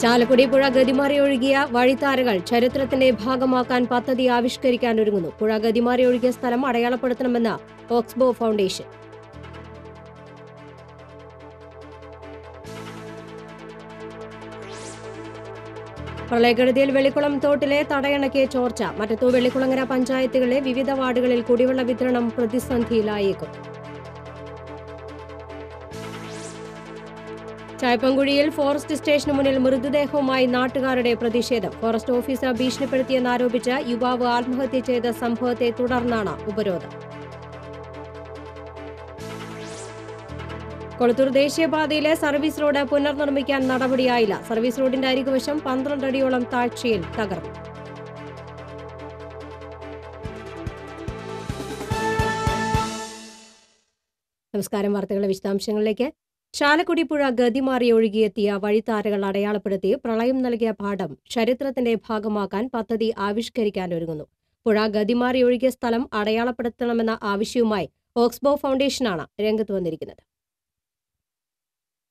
ചാലക്കുടി പുഴ ഗതിമാറി ഒഴുകിയ വഴിത്താരകൾ ചരിത്രത്തിന്റെ ഭാഗമാക്കാൻ പദ്ധതി ആവിഷ്കരിക്കാനൊരുങ്ങുന്നു. പുഴ ഗതിമാറി ഒഴുകിയ സ്ഥലം അടയാളപ്പെടുത്തണമെന്ന് ഓക്സ്ബോ ഫൗണ്ടേഷൻ. പ്രളയക്കെടുതിയിൽ വെള്ളിക്കുളം തോട്ടിലെ തടയണയ്ക്ക് ചോർച്ച. മറ്റത്തൂർ വെള്ളിക്കുളങ്ങര പഞ്ചായത്തുകളിലെ വിവിധ വാർഡുകളിൽ കുടിവെള്ള വിതരണം പ്രതിസന്ധിയിലായേക്കും. ചായപ്പൻകുഴിയിൽ ഫോറസ്റ്റ് സ്റ്റേഷന് മുന്നിൽ മൃതദേഹവുമായി നാട്ടുകാരുടെ പ്രതിഷേധം. ഫോറസ്റ്റ് ഓഫീസർ ഭീഷണിപ്പെടുത്തിയെന്നാരോപിച്ച് യുവാവ് ആത്മഹത്യ ചെയ്ത സംഭവത്തെ തുടർന്നാണ് ഉപരോധം. കൊളത്തൂർ ദേശീയപാതയിലെ സർവീസ് റോഡ് പുനർനിർമ്മിക്കാൻ നടപടിയായില്ല. സർവീസ് റോഡിന്റെ അരികുവശം 12 അടിയോളം താഴ്ചയിൽ തകർന്നു. നമസ്കാരം. വാർത്തകളുടെ വിശദാംശങ്ങളിലേക്ക്. ചാലക്കുടി പുഴ ഗതിമാറി ഒഴുകിയെത്തിയ വഴിത്താരകൾ അടയാളപ്പെടുത്തി പ്രളയം നൽകിയ പാഠം ചരിത്രത്തിന്റെ ഭാഗമാക്കാൻ പദ്ധതി ആവിഷ്കരിക്കാനൊരുങ്ങുന്നു. പുഴ ഗതിമാറി ഒഴുകിയ സ്ഥലം അടയാളപ്പെടുത്തണമെന്ന ആവശ്യവുമായി ഓക്സ്ബോ ഫൗണ്ടേഷനാണ് രംഗത്ത് വന്നിരിക്കുന്നത്.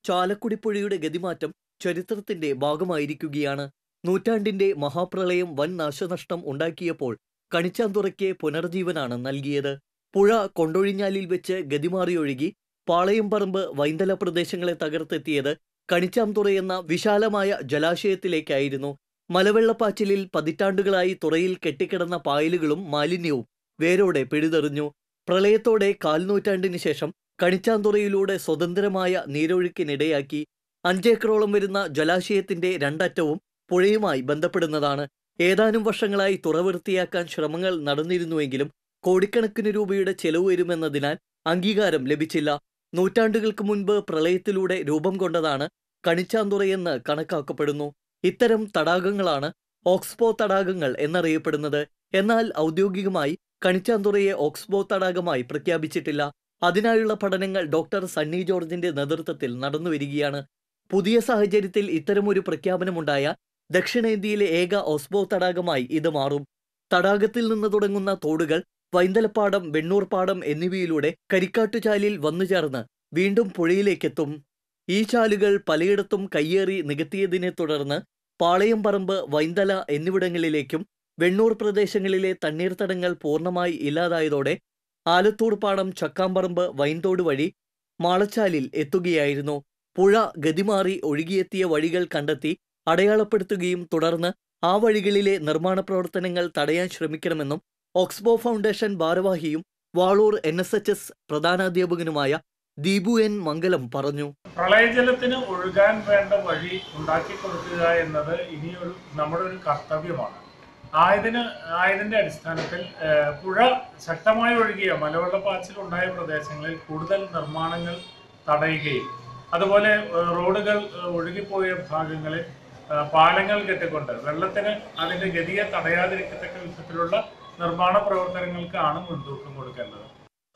ചാലക്കുടി പുഴയുടെ ഗതിമാറ്റം ചരിത്രത്തിന്റെ ഭാഗമായിരിക്കുകയാണ്. നൂറ്റാണ്ടിന്റെ മഹാപ്രളയം വൻ നാശനഷ്ടം ഉണ്ടാക്കിയപ്പോൾ കണിച്ചാന്തുറയ്ക്ക് പുനർജീവനാണ് നൽകിയത്. പുഴ കൊണ്ടൊഴിഞ്ഞാലിൽ വെച്ച് ഗതിമാറി ഒഴുകി പാളയംപറമ്പ് വൈന്തല പ്രദേശങ്ങളെ തകർത്തെത്തിയത് കണിച്ചാംതുറയെന്ന വിശാലമായ ജലാശയത്തിലേക്കായിരുന്നു. മലവെള്ളപ്പാച്ചിലിൽ പതിറ്റാണ്ടുകളായി തുറയിൽ കെട്ടിക്കിടന്ന പായലുകളും മാലിന്യവും വേരോടെ പിഴുതെറിഞ്ഞു. പ്രളയത്തോടെ കാൽനൂറ്റാണ്ടിന് ശേഷം കണിച്ചാന്തുറയിലൂടെ സ്വതന്ത്രമായ നീരൊഴുക്കിനിടയാക്കി. 5 ഏക്കറോളം വരുന്ന ജലാശയത്തിന്റെ രണ്ടറ്റവും പുഴയുമായി ബന്ധപ്പെടുന്നതാണ്. ഏതാനും വർഷങ്ങളായി തുറ വൃത്തിയാക്കാൻ ശ്രമങ്ങൾ നടന്നിരുന്നുവെങ്കിലും കോടിക്കണക്കിന് രൂപയുടെ ചെലവ് വരുമെന്നതിനാൽ അംഗീകാരം ലഭിച്ചില്ല. നൂറ്റാണ്ടുകൾക്ക് മുൻപ് പ്രളയത്തിലൂടെ രൂപം കൊണ്ടതാണ് കണിച്ചാന്തുറയെന്ന് കണക്കാക്കപ്പെടുന്നു. ഇത്തരം തടാകങ്ങളാണ് ഓക്സ്ബോ തടാകങ്ങൾ എന്നറിയപ്പെടുന്നത്. എന്നാൽ ഔദ്യോഗികമായി കണിച്ചാന്തുറയെ ഓക്സ്ബോ തടാകമായി പ്രഖ്യാപിച്ചിട്ടില്ല. അതിനായുള്ള പഠനങ്ങൾ ഡോക്ടർ സണ്ണി ജോർജിന്റെ നേതൃത്വത്തിൽ നടന്നുവരികയാണ്. പുതിയ സാഹചര്യത്തിൽ ഇത്തരമൊരു പ്രഖ്യാപനമുണ്ടായ ദക്ഷിണേന്ത്യയിലെ ഏക ഓക്സ്ബോ തടാകമായി ഇത് മാറും. തടാകത്തിൽ നിന്ന് തുടങ്ങുന്ന തോടുകൾ വൈന്തലപ്പാടം, വെണ്ണൂർപ്പാടം എന്നിവയിലൂടെ കരിക്കാട്ടുചാലിൽ വന്നുചേർന്ന് വീണ്ടും പുഴയിലേക്കെത്തും. ഈ ചാലുകൾ പലയിടത്തും കയ്യേറി നികത്തിയതിനെ തുടർന്ന് പാളയംപറമ്പ്, വൈന്തല എന്നിവിടങ്ങളിലേക്കും വെണ്ണൂർ പ്രദേശങ്ങളിലെ തണ്ണീർത്തടങ്ങൾ പൂർണ്ണമായി ഇല്ലാതായതോടെ ആലത്തൂർ പാടം, ചക്കാമ്പറമ്പ്, വൈൻതോട് വഴി മാളച്ചാലിൽ എത്തുകയായിരുന്നു. പുഴ ഗതിമാറി ഒഴുകിയെത്തിയ വഴികൾ കണ്ടെത്തി അടയാളപ്പെടുത്തുകയും തുടർന്ന് ആ വഴികളിലെ നിർമ്മാണ പ്രവർത്തനങ്ങൾ തടയാൻ ശ്രമിക്കണമെന്നും ഓക്സ്ബോ ഫൗണ്ടേഷൻ ഭാരവാഹിയും വാളൂർ NSHS പ്രധാനാധ്യാപകനുമായ ദീപു N മംഗലം പറഞ്ഞു. പ്രളയജലത്തിന് ഒഴുകാൻ വേണ്ട വഴി ഉണ്ടാക്കി കൊടുക്കുക എന്നത് ഇനിയൊരു നമ്മുടെ ഒരു കർത്തവ്യമാണ്. ആയതിന്റെ അടിസ്ഥാനത്തിൽ പുഴ ശക്തമായി ഒഴുകിയ മലവെള്ളപ്പാച്ചിൽ ഉണ്ടായ പ്രദേശങ്ങളിൽ കൂടുതൽ നിർമ്മാണങ്ങൾ തടയുകയും അതുപോലെ റോഡുകൾ ഒഴുകിപ്പോയ ഭാഗങ്ങളിൽ പാലങ്ങൾ കെട്ടിക്കൊണ്ട് വെള്ളത്തിന് അതിന്റെ ഗതിയെ തടയാതിരിക്കത്തക്ക വിധത്തിലുള്ള നിർമ്മാണ പ്രവർത്തനങ്ങൾക്കാണ് മുൻതൂക്കം കൊടുക്കേണ്ടത്.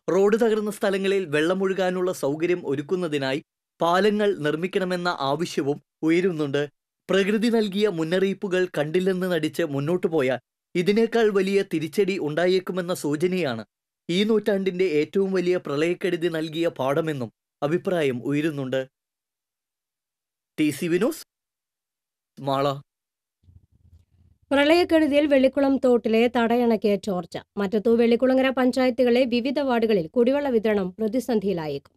റോഡ് തകർന്ന സ്ഥലങ്ങളിൽ വെള്ളമൊഴുകാനുള്ള സൗകര്യം ഒരുക്കുന്നതിനായി പാലങ്ങൾ നിർമ്മിക്കണമെന്ന ആവശ്യവും ഉയരുന്നുണ്ട്. പ്രകൃതി നൽകിയ മുന്നറിയിപ്പുകൾ കണ്ടില്ലെന്ന് നടിച്ച് മുന്നോട്ടു പോയാൽ ഇതിനേക്കാൾ വലിയ തിരിച്ചടി ഉണ്ടായേക്കുമെന്ന സൂചനയാണ് ഈ നൂറ്റാണ്ടിന്റെ ഏറ്റവും വലിയ പ്രളയക്കെടുതി നൽകിയ പാഠമെന്നും അഭിപ്രായം ഉയരുന്നുണ്ട്. TCV news, Mala. പ്രളയക്കെടുതിയിൽ വെള്ളിക്കുളം തോട്ടിലെ തടയണയ്ക്ക് ചോർച്ച. മറ്റത്തൂർ വെള്ളിക്കുളങ്ങര പഞ്ചായത്തുകളിലെ വിവിധ വാർഡുകളിൽ കുടിവെള്ള വിതരണം പ്രതിസന്ധിയിലായേക്കും.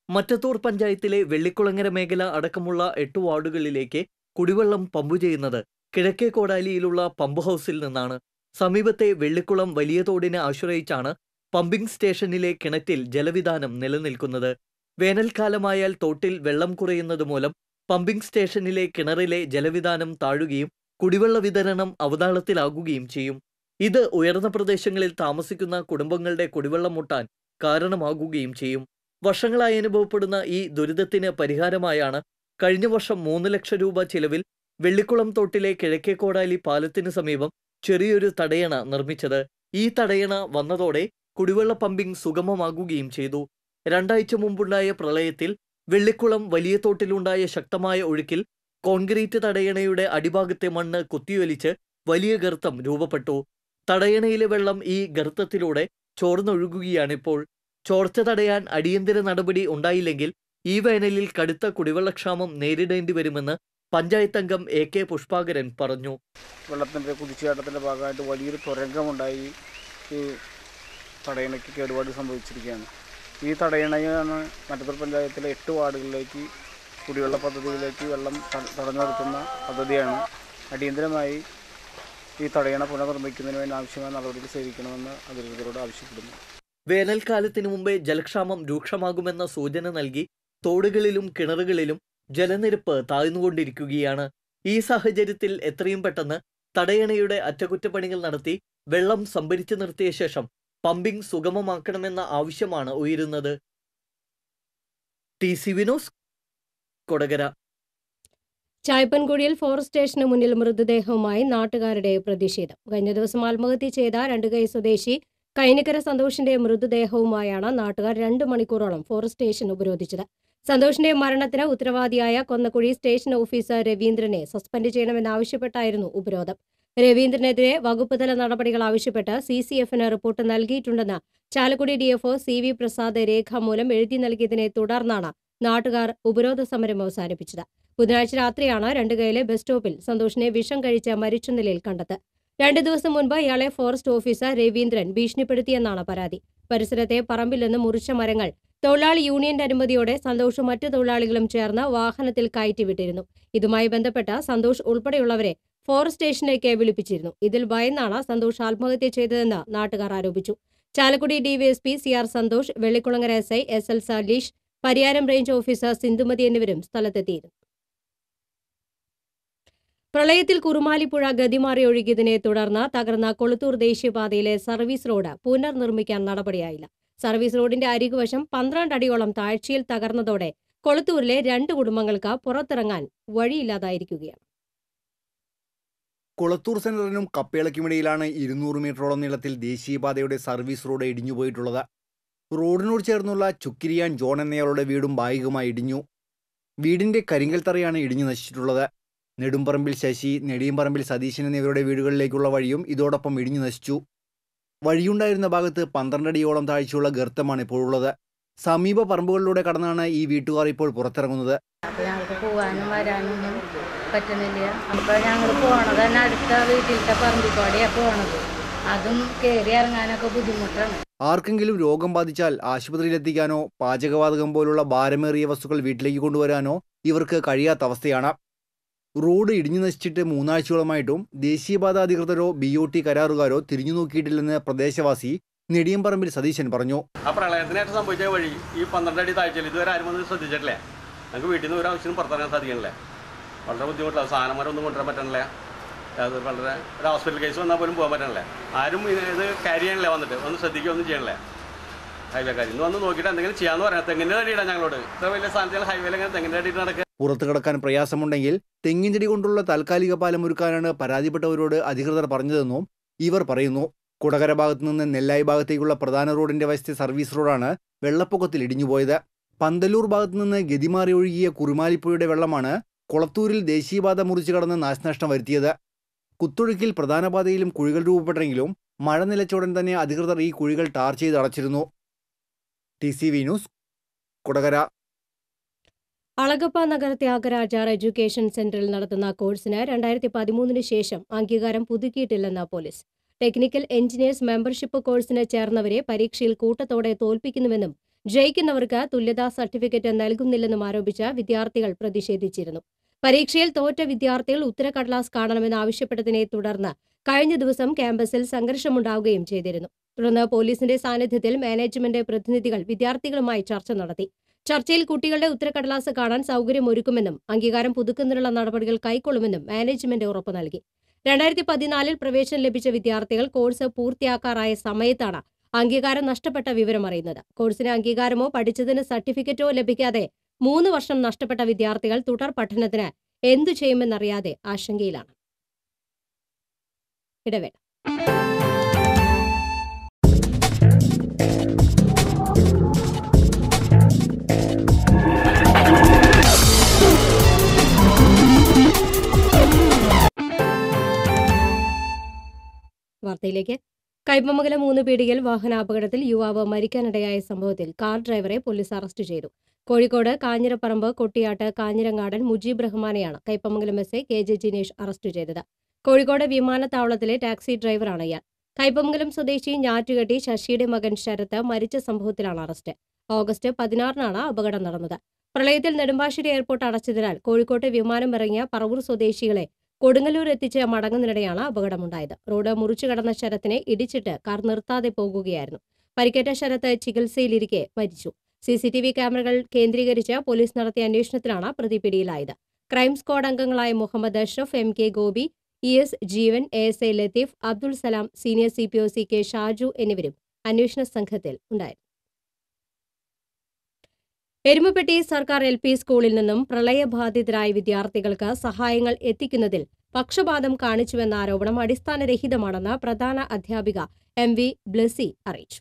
മറ്റത്തൂർ പഞ്ചായത്തിലെ വെള്ളിക്കുളങ്ങര മേഖല അടക്കമുള്ള 8 വാർഡുകളിലേക്ക് കുടിവെള്ളം പമ്പ് ചെയ്യുന്നത് കിഴക്കേ കോടാലിയിലുള്ള പമ്പ് ഹൗസിൽ നിന്നാണ്. സമീപത്തെ വെള്ളിക്കുളം വലിയ തോടിനെ ആശ്രയിച്ചാണ് പമ്പിംഗ് സ്റ്റേഷനിലെ കിണറ്റിൽ ജലവിതാനം നിലനിൽക്കുന്നത്. വേനൽക്കാലമായാൽ തോട്ടിൽ വെള്ളം കുറയുന്നത് മൂലം പമ്പിംഗ് സ്റ്റേഷനിലെ കിണറിലെ ജലവിതാനം താഴുകയും കുടിവെള്ള വിതരണം അവതാളത്തിലാകുകയും ചെയ്യും. ഇത് ഉയർന്ന പ്രദേശങ്ങളിൽ താമസിക്കുന്ന കുടുംബങ്ങളുടെ കുടിവെള്ളം മുട്ടാൻ കാരണമാകുകയും ചെയ്യും. വർഷങ്ങളായി അനുഭവപ്പെടുന്ന ഈ ദുരിതത്തിന് പരിഹാരമായാണ് കഴിഞ്ഞ വർഷം 3 ലക്ഷം രൂപ ചിലവിൽ വെള്ളിക്കുളം തോട്ടിലെ കിഴക്കേ കോടാലി പാലത്തിന് സമീപം ചെറിയൊരു തടയണ നിർമ്മിച്ചത്. ഈ തടയണ വന്നതോടെ കുടിവെള്ള പമ്പിംഗ് സുഗമമാകുകയും ചെയ്തു. 2 ആഴ്ച മുമ്പുണ്ടായ പ്രളയത്തിൽ വെള്ളിക്കുളം വലിയ തോട്ടിലുണ്ടായ ശക്തമായ ഒഴുക്കിൽ കോൺക്രീറ്റ് തടയണയുടെ അടിഭാഗത്തെ മണ്ണ് കുത്തിയൊലിച്ച് വലിയ ഗർത്തം രൂപപ്പെട്ടു. തടയണയിലെ വെള്ളം ഈ ഗർത്തത്തിലൂടെ ചോർന്നൊഴുകുകയാണിപ്പോൾ. ചോർച്ച തടയാൻ അടിയന്തര നടപടി ഉണ്ടായില്ലെങ്കിൽ ഈ വേനലിൽ കടുത്ത കുടിവെള്ളക്ഷാമം നേരിടേണ്ടി വരുമെന്ന് പഞ്ചായത്ത് അംഗം AK പുഷ്പാകരൻ പറഞ്ഞു. വെള്ളത്തിൻ്റെ കുതിച്ചുചാട്ടത്തിൻ്റെ ഭാഗമായിട്ട് വലിയൊരു തുരങ്കമുണ്ടായി ഈ തടയണയ്ക്ക് കേടുപാട് സംഭവിച്ചിരിക്കുകയാണ്. ഈ തടയണയാണ് മറ്റത്തൂർ പഞ്ചായത്തിലെ 8 വാർഡുകളിലേക്ക് കുടിവെള്ള പദ്ധതിയിലേക്ക് വെള്ളം തടഞ്ഞു നിർത്തുന്ന പദ്ധതിയാണ്. അടിയന്തരമായി ഈ തടയണ പുനർനിർമ്മിക്കുന്നതിന് വേണ്ടി ആവശ്യമായ നടപടികൾ സ്വീകരിക്കണമെന്ന് അധികൃതരോട് ആവശ്യപ്പെടുന്നു. വേനൽക്കാലത്തിനു മുമ്പേ ജലക്ഷാമം രൂക്ഷമാകുമെന്ന സൂചന നൽകി തോടുകളിലും കിണറുകളിലും ജലനിരപ്പ് താഴ്ന്നുകൊണ്ടിരിക്കുകയാണ്. ഈ സാഹചര്യത്തിൽ എത്രയും പെട്ടെന്ന് തടയണയുടെ അറ്റകുറ്റപ്പണികൾ നടത്തി വെള്ളം സംഭരിച്ചു നിർത്തിയ ശേഷം പമ്പിംഗ് സുഗമമാക്കണമെന്ന ആവശ്യമാണ് ഉയരുന്നത്. TC വിനോസ്, കൊടകര. ചായപ്പൻകുടിയിൽ ഫോറസ്റ്റ് സ്റ്റേഷന് മുന്നിൽ മൃതദേഹവുമായി നാട്ടുകാരുടെ പ്രതിഷേധം. കഴിഞ്ഞ ദിവസം ആത്മഹത്യ ചെയ്ത രണ്ടുകൈ സ്വദേശി കൈനിക്കര സന്തോഷിന്റെ മൃതദേഹവുമായാണ് നാട്ടുകാർ 2 മണിക്കൂറോളം ഫോറസ്റ്റ് സ്റ്റേഷൻ ഉപരോധിച്ചത്. സന്തോഷിന്റെ മരണത്തിന് ഉത്തരവാദിയായ കൊന്നക്കുഴി സ്റ്റേഷൻ ഓഫീസർ രവീന്ദ്രനെ സസ്പെൻഡ് ചെയ്യണമെന്നാവശ്യപ്പെട്ടായിരുന്നു ഉപരോധം. രവീന്ദ്രനെതിരെ വകുപ്പുതല നടപടികൾ ആവശ്യപ്പെട്ട് CCF-ന് റിപ്പോർട്ട് നൽകിയിട്ടുണ്ടെന്ന് ചാലക്കുടി DFO CV പ്രസാദ് രേഖാമൂലം എഴുതി നൽകിയതിനെ തുടർന്നാണ് നാട്ടുകാർ ഉപരോധ സമരം അവസാനിപ്പിച്ചത്. ബുധനാഴ്ച രാത്രിയാണ് രണ്ടുകൈയിലെ ബസ് സ്റ്റോപ്പിൽ സന്തോഷിനെ വിഷം കഴിച്ച് മരിച്ച നിലയിൽ കണ്ടത്. 2 ദിവസം മുൻപ് ഇയാളെ ഫോറസ്റ്റ് ഓഫീസർ രവീന്ദ്രൻ ഭീഷണിപ്പെടുത്തിയെന്നാണ് പരാതി. പരിസരത്തെ പറമ്പിൽ നിന്ന് മുറിച്ച മരങ്ങൾ തൊഴിലാളി യൂണിയന്റെ അനുമതിയോടെ സന്തോഷും മറ്റു തൊഴിലാളികളും ചേർന്ന് വാഹനത്തിൽ കയറ്റിവിട്ടിരുന്നു. ഇതുമായി ബന്ധപ്പെട്ട് സന്തോഷ് ഉൾപ്പെടെയുള്ളവരെ ഫോറസ്റ്റ് സ്റ്റേഷനിലേക്ക് വിളിപ്പിച്ചിരുന്നു. ഇതിൽ ഭയന്നാണ് സന്തോഷ് ആത്മഹത്യ ചെയ്തതെന്ന് നാട്ടുകാർ ആരോപിച്ചു. Chalakudy DYSP CR Santhosh, Vellikulangara SI SL Saleesh, Pariyaram range officer Sindhumathi എന്നിവരും സ്ഥലത്തെത്തിയിരുന്നു. പ്രളയത്തിൽ കുറുമാലിപ്പുഴ ഗതിമാറി ഒഴുകിയതിനെ തുടർന്ന് തകർന്ന കൊളുത്തൂർ ദേശീയപാതയിലെ സർവീസ് റോഡ് പുനർനിർമ്മിക്കാൻ നടപടിയായില്ല. സർവീസ് റോഡിന്റെ അരികുവശം 12 അടിയോളം താഴ്ചയിൽ തകർന്നതോടെ കൊളുത്തൂരിലെ 2 കുടുംബങ്ങൾക്ക് പുറത്തിറങ്ങാൻ വഴിയില്ലാതായിരിക്കുകയാണ്. കൊളത്തൂർ സെന്ററിനും കപ്പേളയ്ക്കുമിടയിലാണ് 200 മീറ്ററോളം നീളത്തിൽ ദേശീയപാതയുടെ സർവീസ് റോഡ് ഇടിഞ്ഞുപോയിട്ടുള്ളത്. റോഡിനോട് ചേർന്നുള്ള ചുക്കിരിയാൻ ജോൺ എന്നയാളുടെ വീടും ഭാഗികമായി ഇടിഞ്ഞു. വീടിന്റെ കരിങ്കൽ തറയാണ് ഇടിഞ്ഞു നശിച്ചിട്ടുള്ളത്. നെടുമ്പറമ്പിൽ ശശി, നെടിയമ്പറമ്പിൽ സതീശൻ എന്നിവരുടെ വീടുകളിലേക്കുള്ള വഴിയും ഇതോടൊപ്പം ഇടിഞ്ഞു നശിച്ചു. വഴിയുണ്ടായിരുന്ന ഭാഗത്ത് 12 അടിയോളം താഴ്ചയുള്ള ഗർത്തമാണ് ഇപ്പോഴുള്ളത്. സമീപ പറമ്പുകളിലൂടെ കടന്നാണ് ഈ വീട്ടുകാർ ഇപ്പോൾ പുറത്തിറങ്ങുന്നത്. അപ്പോൾ ഞങ്ങൾക്ക് പോകാനും വരാനൊന്നും പറ്റുന്നില്ല. അപ്പോൾ ഞങ്ങൾ പോണത് തന്നെ അടുത്ത വീട്ടിലത്തെ പറമ്പിക്കോടെയാണ് പോണത്. അതും കയറി ഇറങ്ങാനൊക്കെ ബുദ്ധിമുട്ടാണ്. ആർക്കെങ്കിലും രോഗം ബാധിച്ചാൽ ആശുപത്രിയിലെത്തിക്കാനോ പാചകവാതകം പോലുള്ള ഭാരമേറിയ വസ്തുക്കൾ വീട്ടിലേക്ക് കൊണ്ടുവരാനോ ഇവർക്ക് കഴിയാത്ത അവസ്ഥയാണ്. റോഡ് ഇടിഞ്ഞു നശിച്ചിട്ട് 3 ആഴ്ചയോളമായിട്ടും ദേശീയപാത അധികൃതരോ BOT കരാറുകാരോ തിരിഞ്ഞു നോക്കിയിട്ടില്ലെന്ന് പ്രദേശവാസി നെടിയമ്പറമ്പിൽ സതീശൻ പറഞ്ഞു. ആ പ്രളയത്തിനായിട്ട് സംഭവിച്ച വഴി ഈ 12 അടി താഴ്ചയിൽ ഇതുവരെ ആരും ഒന്നും ശ്രദ്ധിച്ചിട്ടില്ല. ഞങ്ങൾക്ക് വീട്ടിൽ നിന്ന് ഒരു ആവശ്യം പുറത്തിറങ്ങാൻ സാധിക്കണില്ല. വളരെ ബുദ്ധിമുട്ടാണ്. സാധനമാരൊന്നും കൊണ്ടുവരാൻ പറ്റണില്ല. അത് വളരെ ഒരു ഹോസ്പിറ്റൽ കേസ് വന്നാൽ പോലും പോകാൻ പറ്റണില്ല. ആരും ഇത് ക്യാരി ചെയ്യണില്ല, വന്നിട്ട് ഒന്ന് ശ്രദ്ധിക്കുകയൊന്നും ചെയ്യണില്ല. ഹൈവേക്കാർ ഇന്ന് വന്ന് നോക്കിയിട്ട് എന്തെങ്കിലും ചെയ്യാമെന്ന് പറയാം. തെങ്ങിൻ്റെ അടിയിടാൻ ഞങ്ങളോട് ഇത്ര വലിയ സ്ഥാനത്തിൽ ഹൈവേയിൽ എങ്ങനെ തെങ്ങിൻ്റെ അടിയിട്ട് നടക്കുക? പുറത്തു കിടക്കാൻ പ്രയാസമുണ്ടെങ്കിൽ തെങ്ങിൻ ചെടി കൊണ്ടുള്ള താൽക്കാലിക പാലം ഒരുക്കാനാണ് പരാതിപ്പെട്ടവരോട് അധികൃതർ പറഞ്ഞതെന്നും ഇവർ പറയുന്നു. കുടകര ഭാഗത്തു നിന്ന് നെല്ലായി ഭാഗത്തേക്കുള്ള പ്രധാന റോഡിന്റെ വശത്തെ സർവീസ് റോഡാണ് വെള്ളപ്പൊക്കത്തിൽ ഇടിഞ്ഞുപോയത്. പന്തല്ലൂർ ഭാഗത്തു നിന്ന് ഗതിമാറി ഒഴുകിയ കുറുമാലിപ്പുഴയുടെ വെള്ളമാണ് കൊളത്തൂരിൽ ദേശീയപാത മുറിച്ചു കടന്ന് നാശനഷ്ടം വരുത്തിയത്. കുത്തൊഴുക്കിൽ പ്രധാന പാതയിലും കുഴികൾ രൂപപ്പെട്ടെങ്കിലും മഴ നിലച്ചോടൻ തന്നെ അധികൃതർ ഈ കുഴികൾ ടാർ ചെയ്ത് അടച്ചിരുന്നു. TCV news, Kodakara. Alagappa Nagar Thiagarajar education സെന്ററിൽ നടത്തുന്ന കോഴ്സിന് 2013 ശേഷം അംഗീകാരം പുതുക്കിയിട്ടില്ലെന്ന് പോലീസ്. ടെക്നിക്കൽ എഞ്ചിനീയേഴ്സ് മെമ്പർഷിപ്പ് കോഴ്സിന് ചേർന്നവരെ പരീക്ഷയിൽ കൂട്ടത്തോടെ തോൽപ്പിക്കുന്നുവെന്നും ജയിക്കുന്നവർക്ക് തുല്യതാ സർട്ടിഫിക്കറ്റ് നൽകുന്നില്ലെന്നും ആരോപിച്ച വിദ്യാർത്ഥികൾ പ്രതിഷേധിച്ചിരുന്നു. പരീക്ഷയിൽ തോറ്റ വിദ്യാർത്ഥികൾ ഉത്തരക്കടലാസ് കാണണമെന്നാവശ്യപ്പെട്ടതിനെ തുടർന്ന് കഴിഞ്ഞ ദിവസം ക്യാമ്പസിൽ സംഘർഷമുണ്ടാവുകയും ചെയ്തിരുന്നു. തുടർന്ന് പോലീസിന്റെ സാന്നിധ്യത്തിൽ മാനേജ്മെന്റ് പ്രതിനിധികൾ വിദ്യാർത്ഥികളുമായി ചർച്ച നടത്തി. ചർച്ചയിൽ കുട്ടികളുടെ ഉത്തരക്കടലാസ് കാണാൻ സൗകര്യമൊരുക്കുമെന്നും അംഗീകാരം പുതുക്കുന്നതിനുള്ള നടപടികൾ കൈക്കൊള്ളുമെന്നും മാനേജ്മെന്റ് ഉറപ്പു നൽകി. 2014 പ്രവേശനം ലഭിച്ച വിദ്യാർത്ഥികൾ കോഴ്സ് പൂർത്തിയാക്കാറായ സമയത്താണ് അംഗീകാരം നഷ്ടപ്പെട്ട വിവരം അറിയുന്നത്. കോഴ്സിന് അംഗീകാരമോ പഠിച്ചതിന് സർട്ടിഫിക്കറ്റോ ലഭിക്കാതെ 3 വർഷം നഷ്ടപ്പെട്ട വിദ്യാർത്ഥികൾ തുടർ പഠനത്തിന് എന്തു ചെയ്യുമെന്നറിയാതെ ആശങ്കയിലാണ്. ഇടവേള. വാർത്തയിലേക്ക്. കൈപ്പമംഗലം 3 പീടികയിൽ വാഹനാപകടത്തിൽ യുവാവ് മരിക്കാനിടയായ സംഭവത്തിൽ കാർ ഡ്രൈവറെ പോലീസ് അറസ്റ്റ് ചെയ്തു. കോഴിക്കോട് കാഞ്ഞിരപ്പറമ്പ് കൊട്ടിയാട്ട് കാഞ്ഞിരങ്ങാടൻ മുജീബ് റഹ്മാനെയാണ് Kaipamangalam S I KJ Jinesh arrest ചെയ്തത്. കോഴിക്കോട് വിമാനത്താവളത്തിലെ ടാക്സി ഡ്രൈവറാണ് ഇയാൾ. കൈപ്പമംഗലം സ്വദേശി ഞാറ്റുകെട്ടി ശശിയുടെ മകൻ ശരത്ത് മരിച്ച സംഭവത്തിലാണ് അറസ്റ്റ്. ഓഗസ്റ്റ് 16-നാണ് അപകടം നടന്നത്. പ്രളയത്തിൽ നെടുമ്പാശ്ശേരി എയർപോർട്ട് അടച്ചതിനാൽ കോഴിക്കോട്ട് വിമാനം ഇറങ്ങിയ പറവൂർ സ്വദേശികളെ കൊടുങ്ങല്ലൂർ എത്തിച്ച് മടങ്ങുന്നതിനിടെയാണ് അപകടമുണ്ടായത്. റോഡ് മുറിച്ചു കടന്ന ശരത്തിനെ ഇടിച്ചിട്ട് കാർ നിർത്താതെ പോകുകയായിരുന്നു. പരിക്കേറ്റ ശരത്ത് ചികിത്സയിലിരിക്കെ മരിച്ചു. CCTV ക്യാമറകൾ കേന്ദ്രീകരിച്ച് പോലീസ് നടത്തിയ അന്വേഷണത്തിലാണ് പ്രതി പിടിയിലായത്. ക്രൈം സ്ക്വാഡ് അംഗങ്ങളായ മുഹമ്മദ് അഷ്റഫ്, MK ഗോപി, ES ജീവൻ, ASI Latheef, Abdul Salam, senior CPO CK Shaju എന്നിവരും അന്വേഷണ സംഘത്തിൽ ഉണ്ടായിരുന്നു. എരുമപ്പെട്ടി സർക്കാർ LP സ്കൂളിൽ നിന്നും പ്രളയബാധിതരായ വിദ്യാർത്ഥികൾക്ക് സഹായങ്ങൾ എത്തിക്കുന്നതിൽ പക്ഷപാതം കാണിച്ചുവെന്ന ആരോപണം അടിസ്ഥാനരഹിതമാണെന്ന് പ്രധാന അധ്യാപിക MV ബ്ലസി അറിയിച്ചു.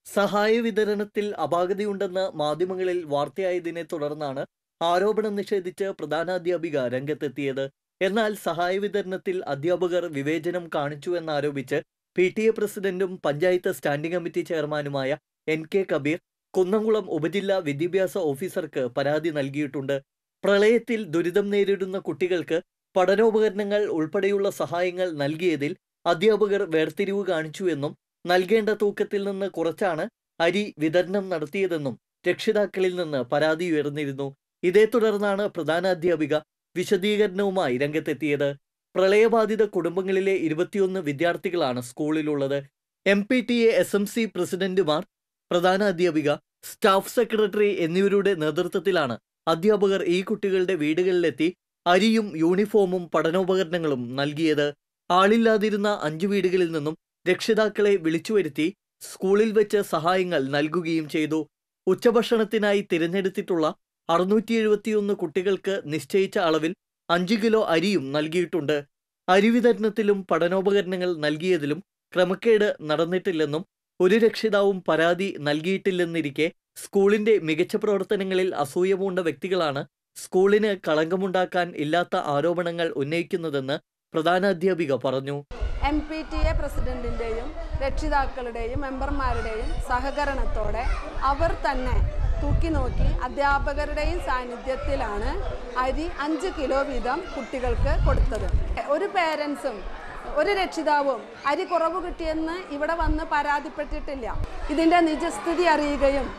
സഹായ വിതരണത്തിൽ അപാകതയുണ്ടെന്ന് മാധ്യമങ്ങളിൽ വാർത്തയായതിനെ തുടർന്നാണ് ആരോപണം നിഷേധിച്ച് പ്രധാനാധ്യാപിക രംഗത്തെത്തിയത്. എന്നാൽ സഹായ വിതരണത്തിൽ അധ്യാപകർ വിവേചനം കാണിച്ചുവെന്നാരോപിച്ച് PTA പ്രസിഡന്റും പഞ്ചായത്ത് സ്റ്റാൻഡിംഗ് കമ്മിറ്റി ചെയർമാനുമായ NK കബീർ കുന്നംകുളം ഉപജില്ലാ വിദ്യാഭ്യാസ ഓഫീസർക്ക് പരാതി നൽകിയിട്ടുണ്ട്. പ്രളയത്തിൽ ദുരിതം നേരിടുന്ന കുട്ടികൾക്ക് പഠനോപകരണങ്ങൾ ഉൾപ്പെടെയുള്ള സഹായങ്ങൾ നൽകിയതിൽ അധ്യാപകർ വേർതിരിവ് കാണിച്ചുവെന്നും നൽകേണ്ട തൂക്കത്തിൽ നിന്ന് കുറച്ചാണ് അരി വിതരണം നടത്തിയതെന്നും രക്ഷിതാക്കളിൽ നിന്ന് പരാതി ഉയർന്നിരുന്നു. ഇതേ തുടർന്നാണ് പ്രധാനാധ്യാപിക വിശദീകരണവുമായി രംഗത്തെത്തിയത്. പ്രളയബാധിത കുടുംബങ്ങളിലെ 21 വിദ്യാർത്ഥികളാണ് സ്കൂളിലുള്ളത്. MPTA SMC പ്രസിഡന്റുമാർ, പ്രധാനാധ്യാപിക, സ്റ്റാഫ് സെക്രട്ടറി എന്നിവരുടെ നേതൃത്വത്തിലാണ് അധ്യാപകർ ഈ കുട്ടികളുടെ വീടുകളിലെത്തി അരിയും യൂണിഫോമും പഠനോപകരണങ്ങളും നൽകിയത്. ആളില്ലാതിരുന്ന 5 വീടുകളിൽ നിന്നും രക്ഷിതാക്കളെ വിളിച്ചുവരുത്തി സ്കൂളിൽ വെച്ച് സഹായങ്ങൾ നൽകുകയും ചെയ്തു. ഉച്ചഭക്ഷണത്തിനായി തിരഞ്ഞെടുത്തിട്ടുള്ള 671 കുട്ടികൾക്ക് നിശ്ചയിച്ച അളവിൽ 5 കിലോ അരിയും നൽകിയിട്ടുണ്ട്. അരി വിതരണത്തിലും പഠനോപകരണങ്ങൾ നൽകിയതിലും ക്രമക്കേട് നടന്നിട്ടില്ലെന്നും ഒരു രക്ഷിതാവും പരാതി നൽകിയിട്ടില്ലെന്നിരിക്കെ സ്കൂളിന്റെ മികച്ച പ്രവർത്തനങ്ങളിൽ അസൂയ പൂണ്ട വ്യക്തികളാണ് സ്കൂളിന് കളങ്കമുണ്ടാക്കാൻ ഇല്ലാത്ത ആരോപണങ്ങൾ ഉന്നയിക്കുന്നതെന്ന് പ്രധാനാധ്യാപിക പറഞ്ഞു. MPTA പ്രസിഡന്റിൻ്റെയും രക്ഷിതാക്കളുടെയും മെമ്പർമാരുടെയും സഹകരണത്തോടെ അവർ തന്നെ തൂക്കി നോക്കി അധ്യാപകരുടെയും സാന്നിധ്യത്തിലാണ് അരി 5 കിലോ വീതം കുട്ടികൾക്ക് കൊടുത്തത്. ഒരു പേരൻസും ഒരു രക്ഷിതാവും അരി കുറവ് കിട്ടിയെന്ന് ഇവിടെ വന്ന് പരാതിപ്പെട്ടിട്ടില്ല. ഇതിൻ്റെ നിജസ്ഥിതി അറിയുകയും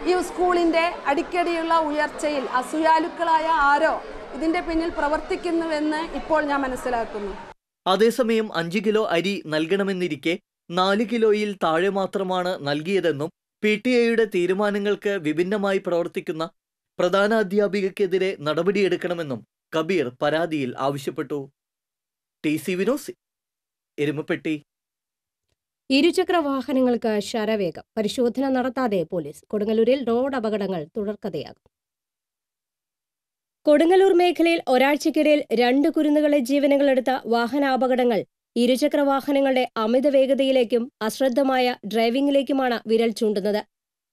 ഈ സ്കൂളിൻ്റെ അടിക്കടിയുള്ള ഉയർച്ചയിൽ അസൂയാലുക്കളായ ആരോ ഇതിൻ്റെ പിന്നിൽ പ്രവർത്തിക്കുന്നുവെന്ന് ഇപ്പോൾ ഞാൻ മനസ്സിലാക്കുന്നു. അതേസമയം 5 കിലോ അരി നൽകണമെന്നിരിക്കെ 4 കിലോയിൽ താഴെ മാത്രമാണ് നൽകിയതെന്നും PTA തീരുമാനങ്ങൾക്ക് വിഭിന്നമായി പ്രവർത്തിക്കുന്ന പ്രധാനാധ്യാപികയ്ക്കെതിരെ നടപടിയെടുക്കണമെന്നും കബീർ പരാതിയിൽ ആവശ്യപ്പെട്ടു. TCV news, Erumapetty. ഇരുചക്ര വാഹനങ്ങൾക്ക് ശരവേഗം, പരിശോധന നടത്താതെ പോലീസ്. കൊടുങ്ങല്ലൂരിൽ റോഡ് അപകടങ്ങൾ തുടർക്കഥയാകും. കൊടുങ്ങല്ലൂർ മേഖലയിൽ ഒരാഴ്ചക്കിടയിൽ 2 കുരുന്നുകളെ ജീവനുകളെടുത്ത വാഹനാപകടങ്ങൾ ഇരുചക്ര വാഹനങ്ങളുടെ അമിത വേഗതയിലേക്കും അശ്രദ്ധമായ ഡ്രൈവിംഗിലേക്കുമാണ് വിരൽ ചൂണ്ടുന്നത്.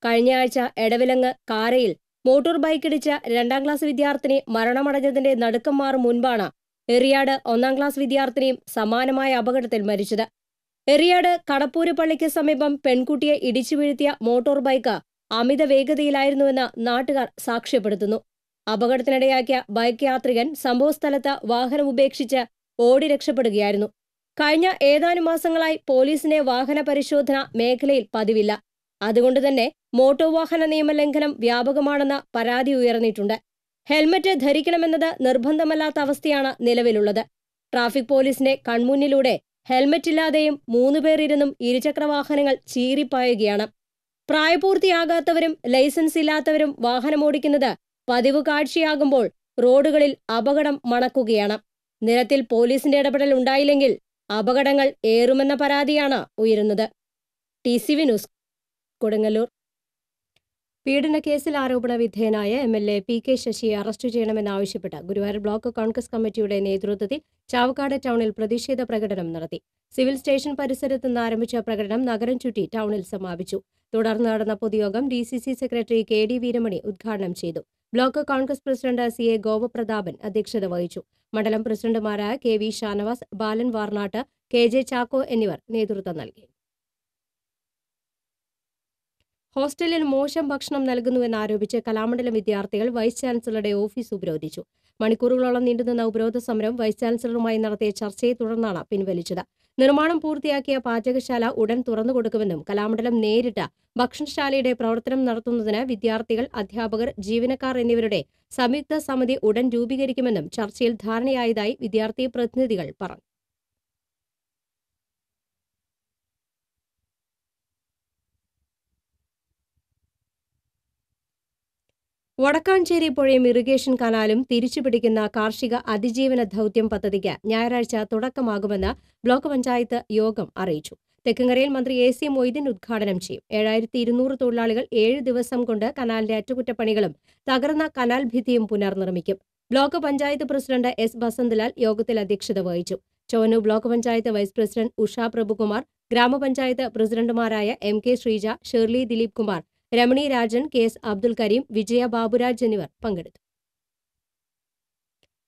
കഴിഞ്ഞയാഴ്ച എടവിലങ്ങ് കാരയിൽ മോട്ടോർ ബൈക്കിടിച്ച 2ാം ക്ലാസ് വിദ്യാർത്ഥിനി മരണമടഞ്ഞതിന്റെ നടുക്കം മാറും മുൻപാണ് എറിയാട് 1ാം ക്ലാസ് വിദ്യാർത്ഥിനിയും സമാനമായ അപകടത്തിൽ മരിച്ചത്. എറിയാട് കടപ്പൂര് പള്ളിക്ക് സമീപം പെൺകുട്ടിയെ ഇടിച്ചു വീഴ്ത്തിയ മോട്ടോർ ബൈക്ക് അമിത വേഗതയിലായിരുന്നുവെന്ന് നാട്ടുകാർ സാക്ഷ്യപ്പെടുത്തുന്നു. അപകടത്തിനിടയാക്കിയ ബൈക്ക് യാത്രികൻ സംഭവസ്ഥലത്ത് വാഹനം ഉപേക്ഷിച്ച് ഓടി രക്ഷപ്പെടുകയായിരുന്നു. കഴിഞ്ഞ ഏതാനും മാസങ്ങളായി പോലീസിന്റെ വാഹന പരിശോധന മേഖലയിൽ പതിവില്ല. അതുകൊണ്ടുതന്നെ മോട്ടോർ വാഹന നിയമലംഘനം വ്യാപകമാണെന്ന പരാതി ഉയർന്നിട്ടുണ്ട്. ഹെൽമറ്റ് ധരിക്കണമെന്നത് നിർബന്ധമല്ലാത്ത അവസ്ഥയാണ് നിലവിലുള്ളത്. ട്രാഫിക് പോലീസിന്റെ കൺമുന്നിലൂടെ ഹെൽമറ്റില്ലാതെയും 3 പേർ ഇരുന്നും ഇരുചക്ര വാഹനങ്ങൾ ചീറിപ്പായുകയാണ്. പ്രായപൂർത്തിയാകാത്തവരും ലൈസൻസ് ഇല്ലാത്തവരും വാഹനമോടിക്കുന്നത് പതിവ് കാഴ്ചയാകുമ്പോൾ റോഡുകളിൽ അപകടം മണക്കുകയാണ്. നിരത്തിൽ പോലീസിന്റെ ഇടപെടൽ ഉണ്ടായില്ലെങ്കിൽ അപകടങ്ങൾ ഏറുമെന്ന പരാതിയാണ് ഉയരുന്നത്. TCV news, Kodungallur. പീഡനക്കേസിൽ ആരോപണ വിധേയനായ MLA PK ശശിയെ അറസ്റ്റ് ചെയ്യണമെന്നാവശ്യപ്പെട്ട് ഗുരുവായൂർ ബ്ലോക്ക് കോൺഗ്രസ് കമ്മിറ്റിയുടെ നേതൃത്വത്തിൽ ചാവക്കാട് ടൗണിൽ പ്രതിഷേധ പ്രകടനം നടത്തി. സിവിൽ സ്റ്റേഷൻ പരിസരത്ത് നിന്ന് ആരംഭിച്ച പ്രകടനം നഗരം ചുറ്റി ടൗണിൽ സമാപിച്ചു. തുടർന്ന് നടന്ന പൊതുയോഗം DCC സെക്രട്ടറി KD വീരമണി ഉദ്ഘാടനം ചെയ്തു. Block Congress president CA Gopaprathapan അധ്യക്ഷത വഹിച്ചു. മണ്ഡലം പ്രസിഡന്റുമാരായ KV ഷാനവാസ്, ബാലൻ വാർനാട്ട്, KJ ചാക്കോ എന്നിവർ നേതൃത്വം നൽകി. ഹോസ്റ്റലിൽ മോശം ഭക്ഷണം നൽകുന്നുവെന്നാരോപിച്ച് കലാമണ്ഡലം വിദ്യാർത്ഥികൾ വൈസ് ചാൻസലറുടെ ഓഫീസ് ഉപരോധിച്ചു. മണിക്കൂറുകളോളം നീണ്ടുനിന്ന ഉപരോധ സമരം വൈസ് ചാൻസലറുമായി നടത്തിയ ചർച്ചയെ തുടർന്നാണ് പിൻവലിച്ചത്. നിർമ്മാണം പൂർത്തിയാക്കിയ പാചകശാല ഉടൻ തുറന്നുകൊടുക്കുമെന്നും കലാമണ്ഡലം നേരിട്ട് ഭക്ഷണശാലയുടെ പ്രവർത്തനം നടത്തുന്നതിന് വിദ്യാർത്ഥികൾ, അധ്യാപകർ, ജീവനക്കാർ എന്നിവരുടെ സംയുക്ത സമിതി ഉടൻ രൂപീകരിക്കുമെന്നും ചർച്ചയിൽ ധാരണയായതായി വിദ്യാർത്ഥി പ്രതിനിധികൾ പറഞ്ഞു. വടക്കാഞ്ചേരി പുഴയും ഇറിഗേഷൻ കനാലും തിരിച്ചുപിടിക്കുന്ന കാർഷിക അതിജീവന ദൌത്യം പദ്ധതിക്ക് ഞായറാഴ്ച തുടക്കമാകുമെന്ന് ബ്ലോക്ക് പഞ്ചായത്ത് യോഗം അറിയിച്ചു. തെക്കുംകരയിൽ മന്ത്രി AC മൊയ്തീൻ ഉദ്ഘാടനം ചെയ്യും. 7200 തൊഴിലാളികൾ 7 ദിവസം കൊണ്ട് കനാലിന്റെ അറ്റകുറ്റപ്പണികളും തകർന്ന കനാൽ ഭിത്തിയും പുനർനിർമ്മിക്കും. Block panchayat president S. Basanthalal യോഗത്തിൽ അധ്യക്ഷത വഹിച്ചു. Chowwannur block panchayat vice president Usha Prabhukumar, ഗ്രാമപഞ്ചായത്ത് പ്രസിഡന്റുമാരായ MK ശ്രീജ, ഷേർലി ദിലീപ് കുമാർ, രമണി രാജൻ, KS അബ്ദുൽ കരീം, വിജയ ബാബുരാജ് എന്നിവർ പങ്കെടുത്തു.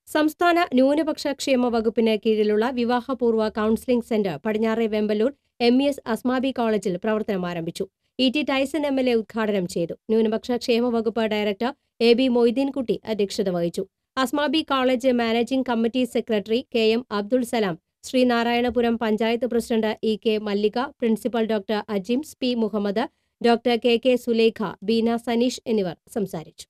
സംസ്ഥാന ന്യൂനപക്ഷ ക്ഷേമ വകുപ്പിന് കീഴിലുള്ള വിവാഹപൂർവ്വ കൌൺസിലിംഗ് സെന്റർ പടിഞ്ഞാറെ വെമ്പലൂർ MES അസ്മാബി കോളേജിൽ പ്രവർത്തനം ആരംഭിച്ചു. ET ടൈസൺ MLA ഉദ്ഘാടനം ചെയ്തു. ന്യൂനപക്ഷ ക്ഷേമ വകുപ്പ് ഡയറക്ടർ AB മൊയ്തീൻകുട്ടി അധ്യക്ഷത വഹിച്ചു. Asmabi college managing committee secretary KM Abdul Salam, Sreenarayanapuram panchayat president EK Mallika, principal doctor Ajims P. Muhammad, doctor KK Sulekha, Beena Saneesh എന്നിവർ സംസാരിച്ചു.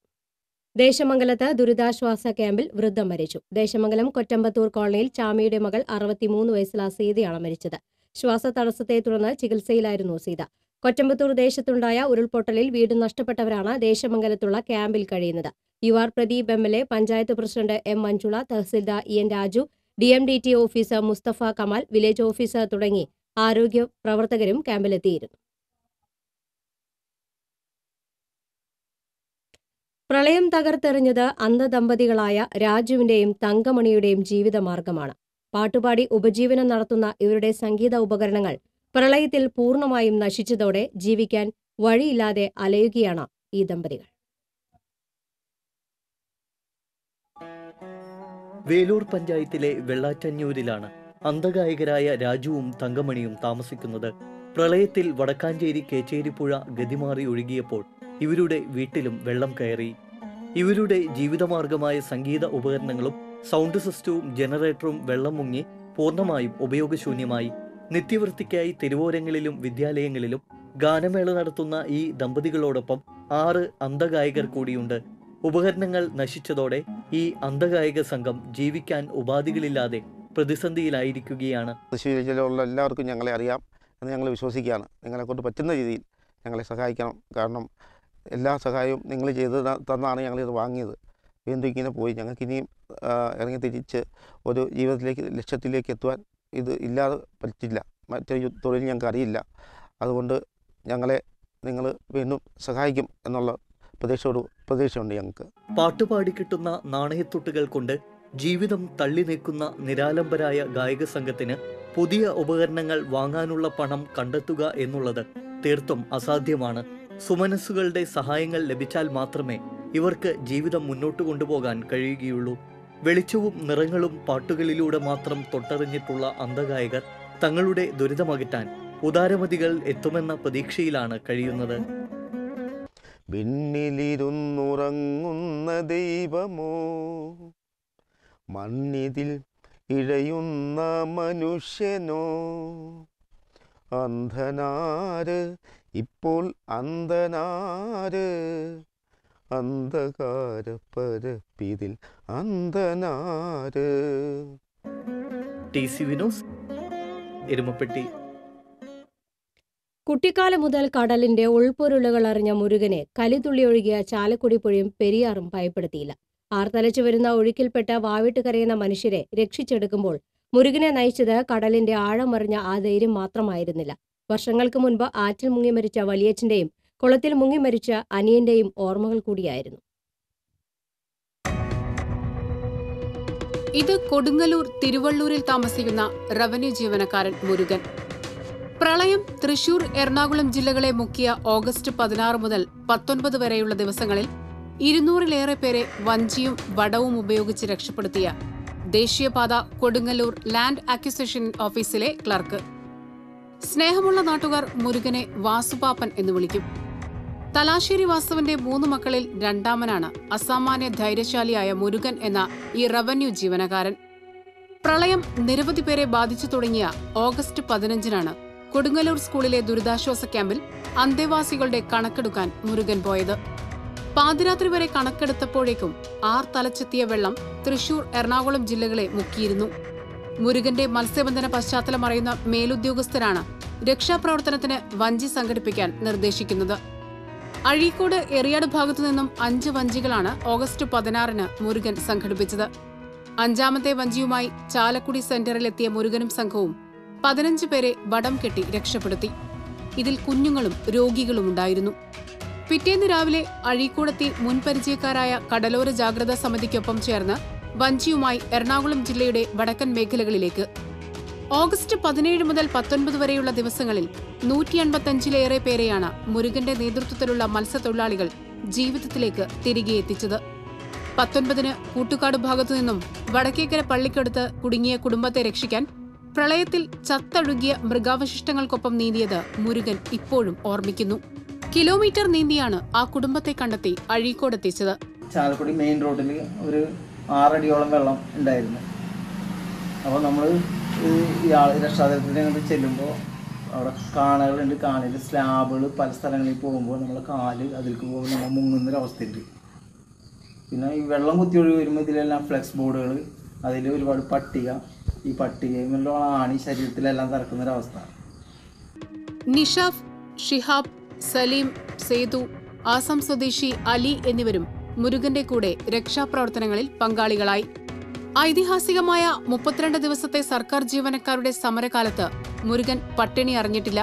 ദേശമംഗലത്ത് ദുരിതാശ്വാസ ക്യാമ്പിൽ വൃദ്ധ മരിച്ചു. ദേശമംഗലം കൊറ്റമ്പത്തൂർ കോളനിയിൽ ചാമിയുടെ മകൾ 63 വയസ്സുള്ള സീതയാണ് മരിച്ചത്. ശ്വാസതടസ്സത്തെ തുടർന്ന് ചികിത്സയിലായിരുന്നു സീത. കൊറ്റമ്പത്തൂർ ദേശത്തുണ്ടായ ഉരുൾപൊട്ടലിൽ വീട് നഷ്ടപ്പെട്ടവരാണ് ദേശമംഗലത്തുള്ള ക്യാമ്പിൽ കഴിയുന്നത്. UR Pradeep MLA, panchayat president M. Manjula, tahsildar EN Raju, DMDT officer Mustafa Kamal, village officer തുടങ്ങി ആരോഗ്യ പ്രവർത്തകരും ക്യാമ്പിലെത്തിയിരുന്നു. പ്രളയം തകർത്തെറിഞ്ഞത് അന്ധദമ്പതികളായ രാജുവിന്റെയും തങ്കമണിയുടെയും ജീവിതമാർഗമാണ്. പാട്ടുപാടി ഉപജീവനം നടത്തുന്ന ഇവരുടെ സംഗീത ഉപകരണങ്ങൾ പ്രളയത്തിൽ പൂർണ്ണമായും നശിച്ചതോടെ ജീവിക്കാൻ വഴിയില്ലാതെ അലയുകയാണ് ഈ ദമ്പതികൾ. വേലൂർ പഞ്ചായത്തിലെ വെള്ളാറ്റഞ്ഞൂരിലാണ് അന്ധഗായകരായ രാജുവും തങ്കമണിയും താമസിക്കുന്നത്. പ്രളയത്തിൽ വടക്കാഞ്ചേരി കേച്ചേരിപ്പുഴ ഗതിമാറി ഒഴുകിയപ്പോൾ ഇവരുടെ വീട്ടിലും വെള്ളം കയറി. ഇവരുടെ ജീവിതമാർഗമായ സംഗീത ഉപകരണങ്ങളും സൗണ്ട് സിസ്റ്റവും ജനറേറ്ററും വെള്ളം മുങ്ങി പൂർണ്ണമായും ഉപയോഗശൂന്യമായി. നിത്യവൃത്തിക്കായി തെരുവോരങ്ങളിലും വിദ്യാലയങ്ങളിലും ഗാനമേള നടത്തുന്ന ഈ ദമ്പതികളോടൊപ്പം 6 അന്ധഗായകർ കൂടിയുണ്ട്. ഉപകരണങ്ങൾ നശിച്ചതോടെ ഈ അന്ധഗായക സംഘം ജീവിക്കാൻ ഉപാധികളില്ലാതെ പ്രതിസന്ധിയിലായിരിക്കുകയാണ്. തൃശ്ശൂർ ജില്ലയിലുള്ള എല്ലാവർക്കും ഞങ്ങളെ അറിയാം എന്ന് ഞങ്ങൾ വിശ്വസിക്കുകയാണ്. നിങ്ങളെക്കൊണ്ട് പറ്റുന്ന രീതിയിൽ ഞങ്ങളെ സഹായിക്കണം. കാരണം എല്ലാ സഹായവും നിങ്ങൾ ചെയ്ത് തന്നാണ് ഞങ്ങളിത് വാങ്ങിയത്. വീണ്ടും ഇങ്ങനെ പോയി ഞങ്ങൾക്ക് ഇനിയും ഇറങ്ങി തിരിച്ച് ഒരു ലക്ഷ്യത്തിലേക്ക് എത്തുവാൻ ഇത് ഇല്ലാതെ പറ്റില്ല. മറ്റൊരു തൊഴിൽ ഞങ്ങൾക്ക് അറിയില്ല. അതുകൊണ്ട് ഞങ്ങളെ നിങ്ങൾ വീണ്ടും സഹായിക്കും എന്നുള്ള പ്രതീക്ഷയുണ്ട് ഞങ്ങൾക്ക്. പാട്ടുപാടി കിട്ടുന്ന നാണയത്തുട്ടുകൾ കൊണ്ട് ജീവിതം തള്ളി നീക്കുന്ന നിരാലംബരായ ഗായക സംഘത്തിന് പുതിയ ഉപകരണങ്ങൾ വാങ്ങാനുള്ള പണം കണ്ടെത്തുക എന്നുള്ളത് തീർത്തും അസാധ്യമാണ്. സുമനസ്സുകളുടെ സഹായങ്ങൾ ലഭിച്ചാൽ മാത്രമേ ഇവർക്ക് ജീവിതം മുന്നോട്ട് കൊണ്ടുപോകാൻ കഴിയുകയുള്ളൂ. വെളിച്ചവും നിറങ്ങളും പാട്ടുകളിലൂടെ മാത്രം തൊട്ടറിഞ്ഞിട്ടുള്ള അന്ധഗായകർ തങ്ങളുടെ ദുരിതമകറ്റാൻ ഉദാരമതികൾ എത്തുമെന്ന പ്രതീക്ഷയിലാണ് കഴിയുന്നത്. വിണ്ണിലിരുന്നുറങ്ങുന്ന ദൈവമോ, മണ്ണിതിൽ ഇഴയുന്ന മനുഷ്യനോ, അന്ധനാര് ഇപ്പോൾ അന്ധനാര്, അന്ധകാരപ്പരപ്പിതിൽ അന്ധനാര്. TC വിനോസ്, എരുമപ്പെട്ടി. കുട്ടിക്കാലം മുതൽ കടലിന്റെ ഉൾപ്പൊരുളുകൾ അറിഞ്ഞ മുരുകനെ കലിതുള്ളി ഒഴുകിയ ചാലക്കുടി പുഴയും പെരിയാറും ഭയപ്പെടുത്തിയില്ല. ആർത്തലച്ചു വരുന്ന ഒഴുക്കിൽപ്പെട്ട വാവിട്ട് കരയുന്ന മനുഷ്യരെ രക്ഷിച്ചെടുക്കുമ്പോൾ മുരുകനെ നയിച്ചത് കടലിന്റെ ആഴമറിഞ്ഞ ആ ധൈര്യം മാത്രമായിരുന്നില്ല. വർഷങ്ങൾക്ക് മുൻപ് ആറ്റിൽ മുങ്ങി മരിച്ച വലിയച്ഛന്റെയും കുളത്തിൽ മുങ്ങി മരിച്ച അനിയന്റെയും ഓർമ്മകൾ കൂടിയായിരുന്നു. ഇത് കൊടുങ്ങല്ലൂർ തിരുവള്ളൂരിൽ താമസിക്കുന്ന റവന്യൂ ജീവനക്കാരൻ മുരുകൻ. പ്രളയം തൃശൂർ, എറണാകുളം ജില്ലകളെ മുക്കിയ ഓഗസ്റ്റ് 16 മുതൽ 19 വരെയുള്ള ദിവസങ്ങളിൽ 200-ലേറെ പേരെ വഞ്ചിയും വടവും ഉപയോഗിച്ച് രക്ഷപ്പെടുത്തിയ ദേശീയപാത കൊടുങ്ങല്ലൂർ ലാൻഡ് അക്വിസിഷൻ ഓഫീസിലെ ക്ലർക്ക്. സ്നേഹമുള്ള നാട്ടുകാർ മുരുകനെ വാസുപാപ്പൻ എന്ന് വിളിക്കും. തലാശ്ശേരി വാസവന്റെ 3 മക്കളിൽ രണ്ടാമനാണ് അസാമാന്യ ധൈര്യശാലിയായ മുരുകൻ എന്ന ഈ റവന്യൂ ജീവനക്കാരൻ. പ്രളയം നിരവധി പേരെ ബാധിച്ചു തുടങ്ങിയ ഓഗസ്റ്റ് 15-നാണ് കൊടുങ്ങല്ലൂർ സ്കൂളിലെ ദുരിതാശ്വാസ ക്യാമ്പിൽ അന്തേവാസികളുടെ കണക്കെടുക്കാൻ മുരുകൻ പോയത്. പാതിരാത്രി വരെ കണക്കെടുത്തപ്പോഴേക്കും തലച്ചെത്തിയ വെള്ളം തൃശൂർ, എറണാകുളം ജില്ലകളെ മുക്കിയിരുന്നു. മുരുകന്റെ മത്സ്യബന്ധന പശ്ചാത്തലം അറിയുന്ന മേലുദ്യോഗസ്ഥരാണ് രക്ഷാപ്രവർത്തനത്തിന് വഞ്ചി സംഘടിപ്പിക്കാൻ നിർദ്ദേശിക്കുന്നത്. അഴീക്കോട്, എറിയാട് ഭാഗത്തുനിന്നും 5 വഞ്ചികളാണ് ഓഗസ്റ്റ് 16-ന് മുരുകൻ സംഘടിപ്പിച്ചത്. 5ാമത്തെ വഞ്ചിയുമായി ചാലക്കുടി സെന്ററിലെത്തിയ മുരുകനും സംഘവും 15 പേരെ വടം കെട്ടി രക്ഷപ്പെടുത്തി. ഇതിൽ കുഞ്ഞുങ്ങളും രോഗികളും ഉണ്ടായിരുന്നു. പിറ്റേന്ന് രാവിലെ അഴീക്കോടെത്തി മുൻപരിചയക്കാരായ കടലോര ജാഗ്രതാ സമിതിക്കൊപ്പം ചേർന്ന് വഞ്ചിയുമായി എറണാകുളം ജില്ലയുടെ വടക്കൻ മേഖലകളിലേക്ക്. ഓഗസ്റ്റ് 17 മുതൽ 19 വരെയുള്ള ദിവസങ്ങളിൽ 185-ലേറെ പേരെയാണ് മുരുകന്റെ നേതൃത്വത്തിലുള്ള മത്സ്യത്തൊഴിലാളികൾ ജീവിതത്തിലേക്ക് തിരികെ എത്തിച്ചത്. 19-ന് കൂട്ടുകാട് ഭാഗത്തുനിന്നും വടക്കേക്കര പള്ളിക്കടുത്ത് കുടുങ്ങിയ കുടുംബത്തെ രക്ഷിക്കാൻ പ്രളയത്തിൽ ചത്തഴുകിയ മൃഗാവശിഷ്ടങ്ങൾക്കൊപ്പം നീന്തിയത് മുരുകൻ ഇപ്പോഴും ഓർമ്മിക്കുന്നു. കിലോമീറ്റർ നീന്തിയാണ് ആ കുടുംബത്തെ കണ്ടെത്തി അഴീക്കോടെത്തിച്ചത്. ചാലക്കുടി മെയിൻ റോഡിൽ ഒരു 6 അടിയോളം വെള്ളം ഉണ്ടായിരുന്നു. അപ്പോൾ നമ്മൾ ഈ രക്ഷാദളത്തിൻ്റെ അങ്ങോട്ട് ചെല്ലുമ്പോൾ അവിടെ കാണകളുണ്ട്. കാണിൽ സ്ലാബുകൾ പല സ്ഥലങ്ങളിൽ പോകുമ്പോൾ നമ്മളെ കാല് അതിലേക്ക് പോകുമ്പോൾ നമ്മൾ മുങ്ങുന്നൊരവസ്ഥയുണ്ട്. പിന്നെ ഈ വെള്ളം കുത്തിയൊഴുകി വരുമ്പോൾ ഇതിലെല്ലാം ഫ്ലെക്സ് ബോർഡുകൾ, അതിൽ ഒരുപാട് പട്ടിക, ഈ പട്ടികയിലുള്ള ആണി ശരീരത്തിലെല്ലാം തറക്കുന്നൊരവസ്ഥ. നിഷാഫ്, ഷിഹാബ്, സലീം, സേതു, ആസം സ്വദേശി അലി എന്നിവരും മുരുകന്റെ കൂടെ രക്ഷാപ്രവർത്തനങ്ങളിൽ പങ്കാളികളായി. ഐതിഹാസികമായ 32 ദിവസത്തെ സർക്കാർ ജീവനക്കാരുടെ സമരകാലത്ത് മുരുകൻ പട്ടിണി അറിഞ്ഞിട്ടില്ല.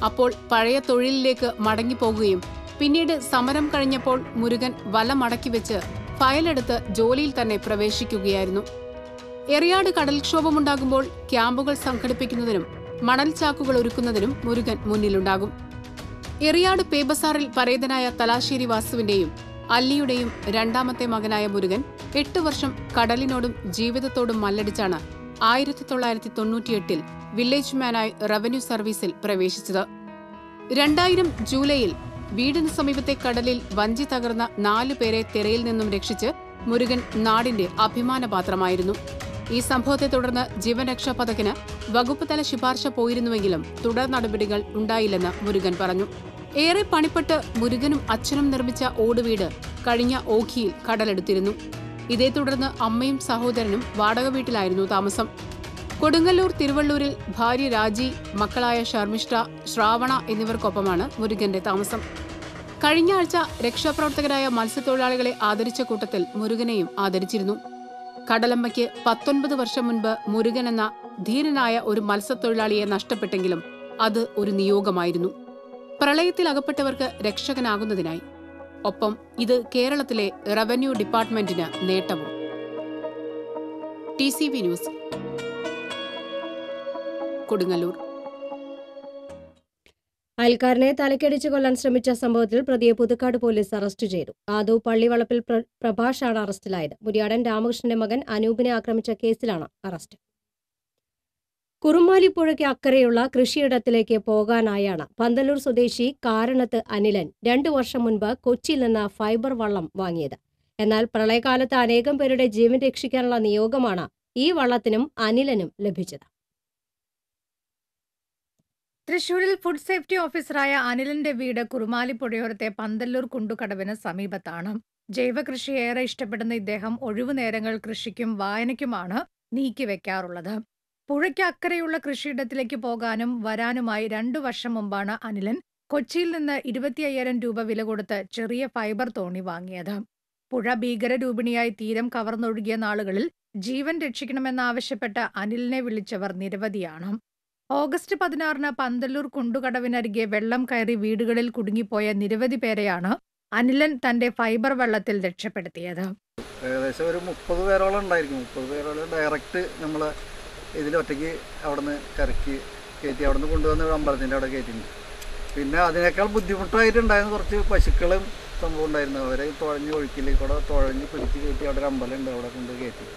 അപ്പോൾ പഴയ തൊഴിലിലേക്ക് മടങ്ങിപ്പോകുകയും പിന്നീട് സമരം കഴിഞ്ഞപ്പോൾ മുരുകൻ വല മടക്കിവെച്ച് ഫയലെടുത്ത് ജോലിയിൽ തന്നെ പ്രവേശിക്കുകയായിരുന്നു. എറിയാട് കടൽക്ഷോഭമുണ്ടാകുമ്പോൾ ക്യാമ്പുകൾ സംഘടിപ്പിക്കുന്നതിനും മണൽ ചാക്കുകൾ ഒരുക്കുന്നതിനും മുരുകൻ മുന്നിലുണ്ടാകും. എറിയാട് പേബസാറിൽ പരേതനായ തലാശ്ശേരി വാസുവിന്റെയും അല്ലിയുടെയും 2ാമത്തെ മകനായ മുരുകൻ 8 വർഷം കടലിനോടും ജീവിതത്തോടും മല്ലടിച്ചാണ് 1998-ൽ വില്ലേജ് മാനായി റവന്യൂ സർവീസിൽ പ്രവേശിച്ചത്. 2000 ജൂലൈയിൽ വീടിന് സമീപത്തെ കടലിൽ വഞ്ചി തകർന്ന 4 പേരെ തിരയിൽ നിന്നും രക്ഷിച്ച് മുരുകൻ നാടിന്റെ അഭിമാനപാത്രമായിരുന്നു. ഈ സംഭവത്തെ തുടർന്ന് ജീവൻ രക്ഷാ പതക്കിന് വകുപ്പ് തല ശുപാർശ പോയിരുന്നുവെങ്കിലും തുടർ നടപടികൾ ഉണ്ടായില്ലെന്ന് മുരുകൻ പറഞ്ഞു. ഏറെ പണിപ്പെട്ട് മുരുകനും അച്ഛനും നിർമ്മിച്ച ഓടുവീട് കഴിഞ്ഞ ഓഖിയിൽ കടലെടുത്തിരുന്നു. ഇതേ തുടർന്ന് അമ്മയും സഹോദരനും വാടക വീട്ടിലായിരുന്നു താമസം. കൊടുങ്ങല്ലൂർ, തിരുവള്ളൂരിൽ ഭാര്യ രാജി, മക്കളായ ശർമിഷ്ഠ, ശ്രാവണ എന്നിവർക്കൊപ്പമാണ് മുരുകന്റെ താമസം. കഴിഞ്ഞ ആഴ്ച രക്ഷാപ്രവർത്തകരായ മത്സ്യത്തൊഴിലാളികളെ ആദരിച്ച കൂട്ടത്തിൽ മുരുകനെയും ആദരിച്ചിരുന്നു. കടലമ്മയ്ക്ക് 19 വർഷം മുൻപ് മുരുകൻ എന്ന ധീരനായ ഒരു മത്സ്യത്തൊഴിലാളിയെ നഷ്ടപ്പെട്ടെങ്കിലും അത് ഒരു നിയോഗമായിരുന്നു. പ്രളയത്തിൽ അകപ്പെട്ടവർക്ക് രക്ഷകനാകുന്നതിനായി. ഒപ്പം ഇത് കേരളത്തിലെ റവന്യൂ ഡിപ്പാർട്ട്മെന്റിന് നേട്ടവും. TCV news, Kodungallur. അയൽക്കാരനെ തലക്കടിച്ച് കൊല്ലാൻ ശ്രമിച്ച സംഭവത്തിൽ പ്രതിയെ പുതുക്കാട് പോലീസ് അറസ്റ്റ് ചെയ്തു. ആദു പള്ളിവളപ്പിൽ പ്രഭാഷാണ് അറസ്റ്റിലായത്. മുരിയാടൻ രാമകൃഷ്ണന്റെ മകൻ അനൂപിനെ ആക്രമിച്ച കേസിലാണ് അറസ്റ്റ്. കുറുമാലിപ്പുഴയ്ക്ക് അക്കരെയുള്ള കൃഷിയിടത്തിലേക്ക് പോകാനായാണ് പന്തല്ലൂർ സ്വദേശി കാരണത്ത് അനിലൻ 2 വർഷം മുൻപ് കൊച്ചിയിൽ നിന്ന് ഫൈബർ വള്ളം വാങ്ങിയത്. എന്നാൽ പ്രളയകാലത്ത് അനേകം പേരുടെ ജീവൻ രക്ഷിക്കാനുള്ള നിയോഗമാണ് ഈ വള്ളത്തിനും അനിലനും ലഭിച്ചത്. തൃശൂരിൽ ഫുഡ് സേഫ്റ്റി ഓഫീസറായ അനിലിന്റെ വീട് കുറുമാലിപ്പുഴയോരത്തെ പന്തല്ലൂർ കുണ്ടുകടവിന് സമീപത്താണ്. ജൈവകൃഷി ഏറെ ഇഷ്ടപ്പെടുന്ന ഇദ്ദേഹം ഒഴിവുനേരങ്ങൾ കൃഷിക്കും വായനയ്ക്കുമാണ് നീക്കിവെക്കാറുള്ളത്. പുഴയ്ക്ക് അക്കരെയുള്ള കൃഷിയിടത്തിലേക്ക് പോകാനും വരാനുമായി 2 വർഷം മുമ്പാണ് അനിലൻ കൊച്ചിയിൽ നിന്ന് 25,000 രൂപ വില കൊടുത്ത് ചെറിയ ഫൈബർ തോണി വാങ്ങിയത്. പുഴ ഭീകരരൂപിണിയായി തീരം കവർന്നൊഴുകിയ നാളുകളിൽ ജീവൻ രക്ഷിക്കണമെന്നാവശ്യപ്പെട്ട് അനിലിനെ വിളിച്ചവർ നിരവധിയാണ്. ഓഗസ്റ്റ് 16-ന് പന്തല്ലൂർ കുണ്ടുകടവിനരികെ വെള്ളം കയറി വീടുകളിൽ കുടുങ്ങിപ്പോയ നിരവധി പേരെയാണ് അനിലൻ തന്റെ ഫൈബർ വെള്ളത്തിൽ രക്ഷപ്പെടുത്തിയത്. ഏകദേശം ഒരു 30 പേരോളം ഉണ്ടായിരിക്കും. 30 പേരോളം ഡയറക്റ്റ് നമ്മൾ ഇതിലൊറ്റയ്ക്ക് അവിടുന്ന് കരക്കി കയറ്റി അവിടുന്ന് കൊണ്ടുവന്ന് അമ്പലത്തിൻ്റെ അവിടെ കയറ്റിട്ടുണ്ട്. പിന്നെ അതിനേക്കാൾ ബുദ്ധിമുട്ടായിട്ടുണ്ടായിരുന്ന കുറച്ച് പശുക്കളും സംഭവം ഉണ്ടായിരുന്നു. അവരെ തുഴഞ്ഞ് ഒഴുക്കിലേക്കൂടെ തുഴഞ്ഞ് പിടിച്ച് കയറ്റി അവിടെ ഒരു അമ്പലമുണ്ട്, അവിടെ കൊണ്ട് കയറ്റി.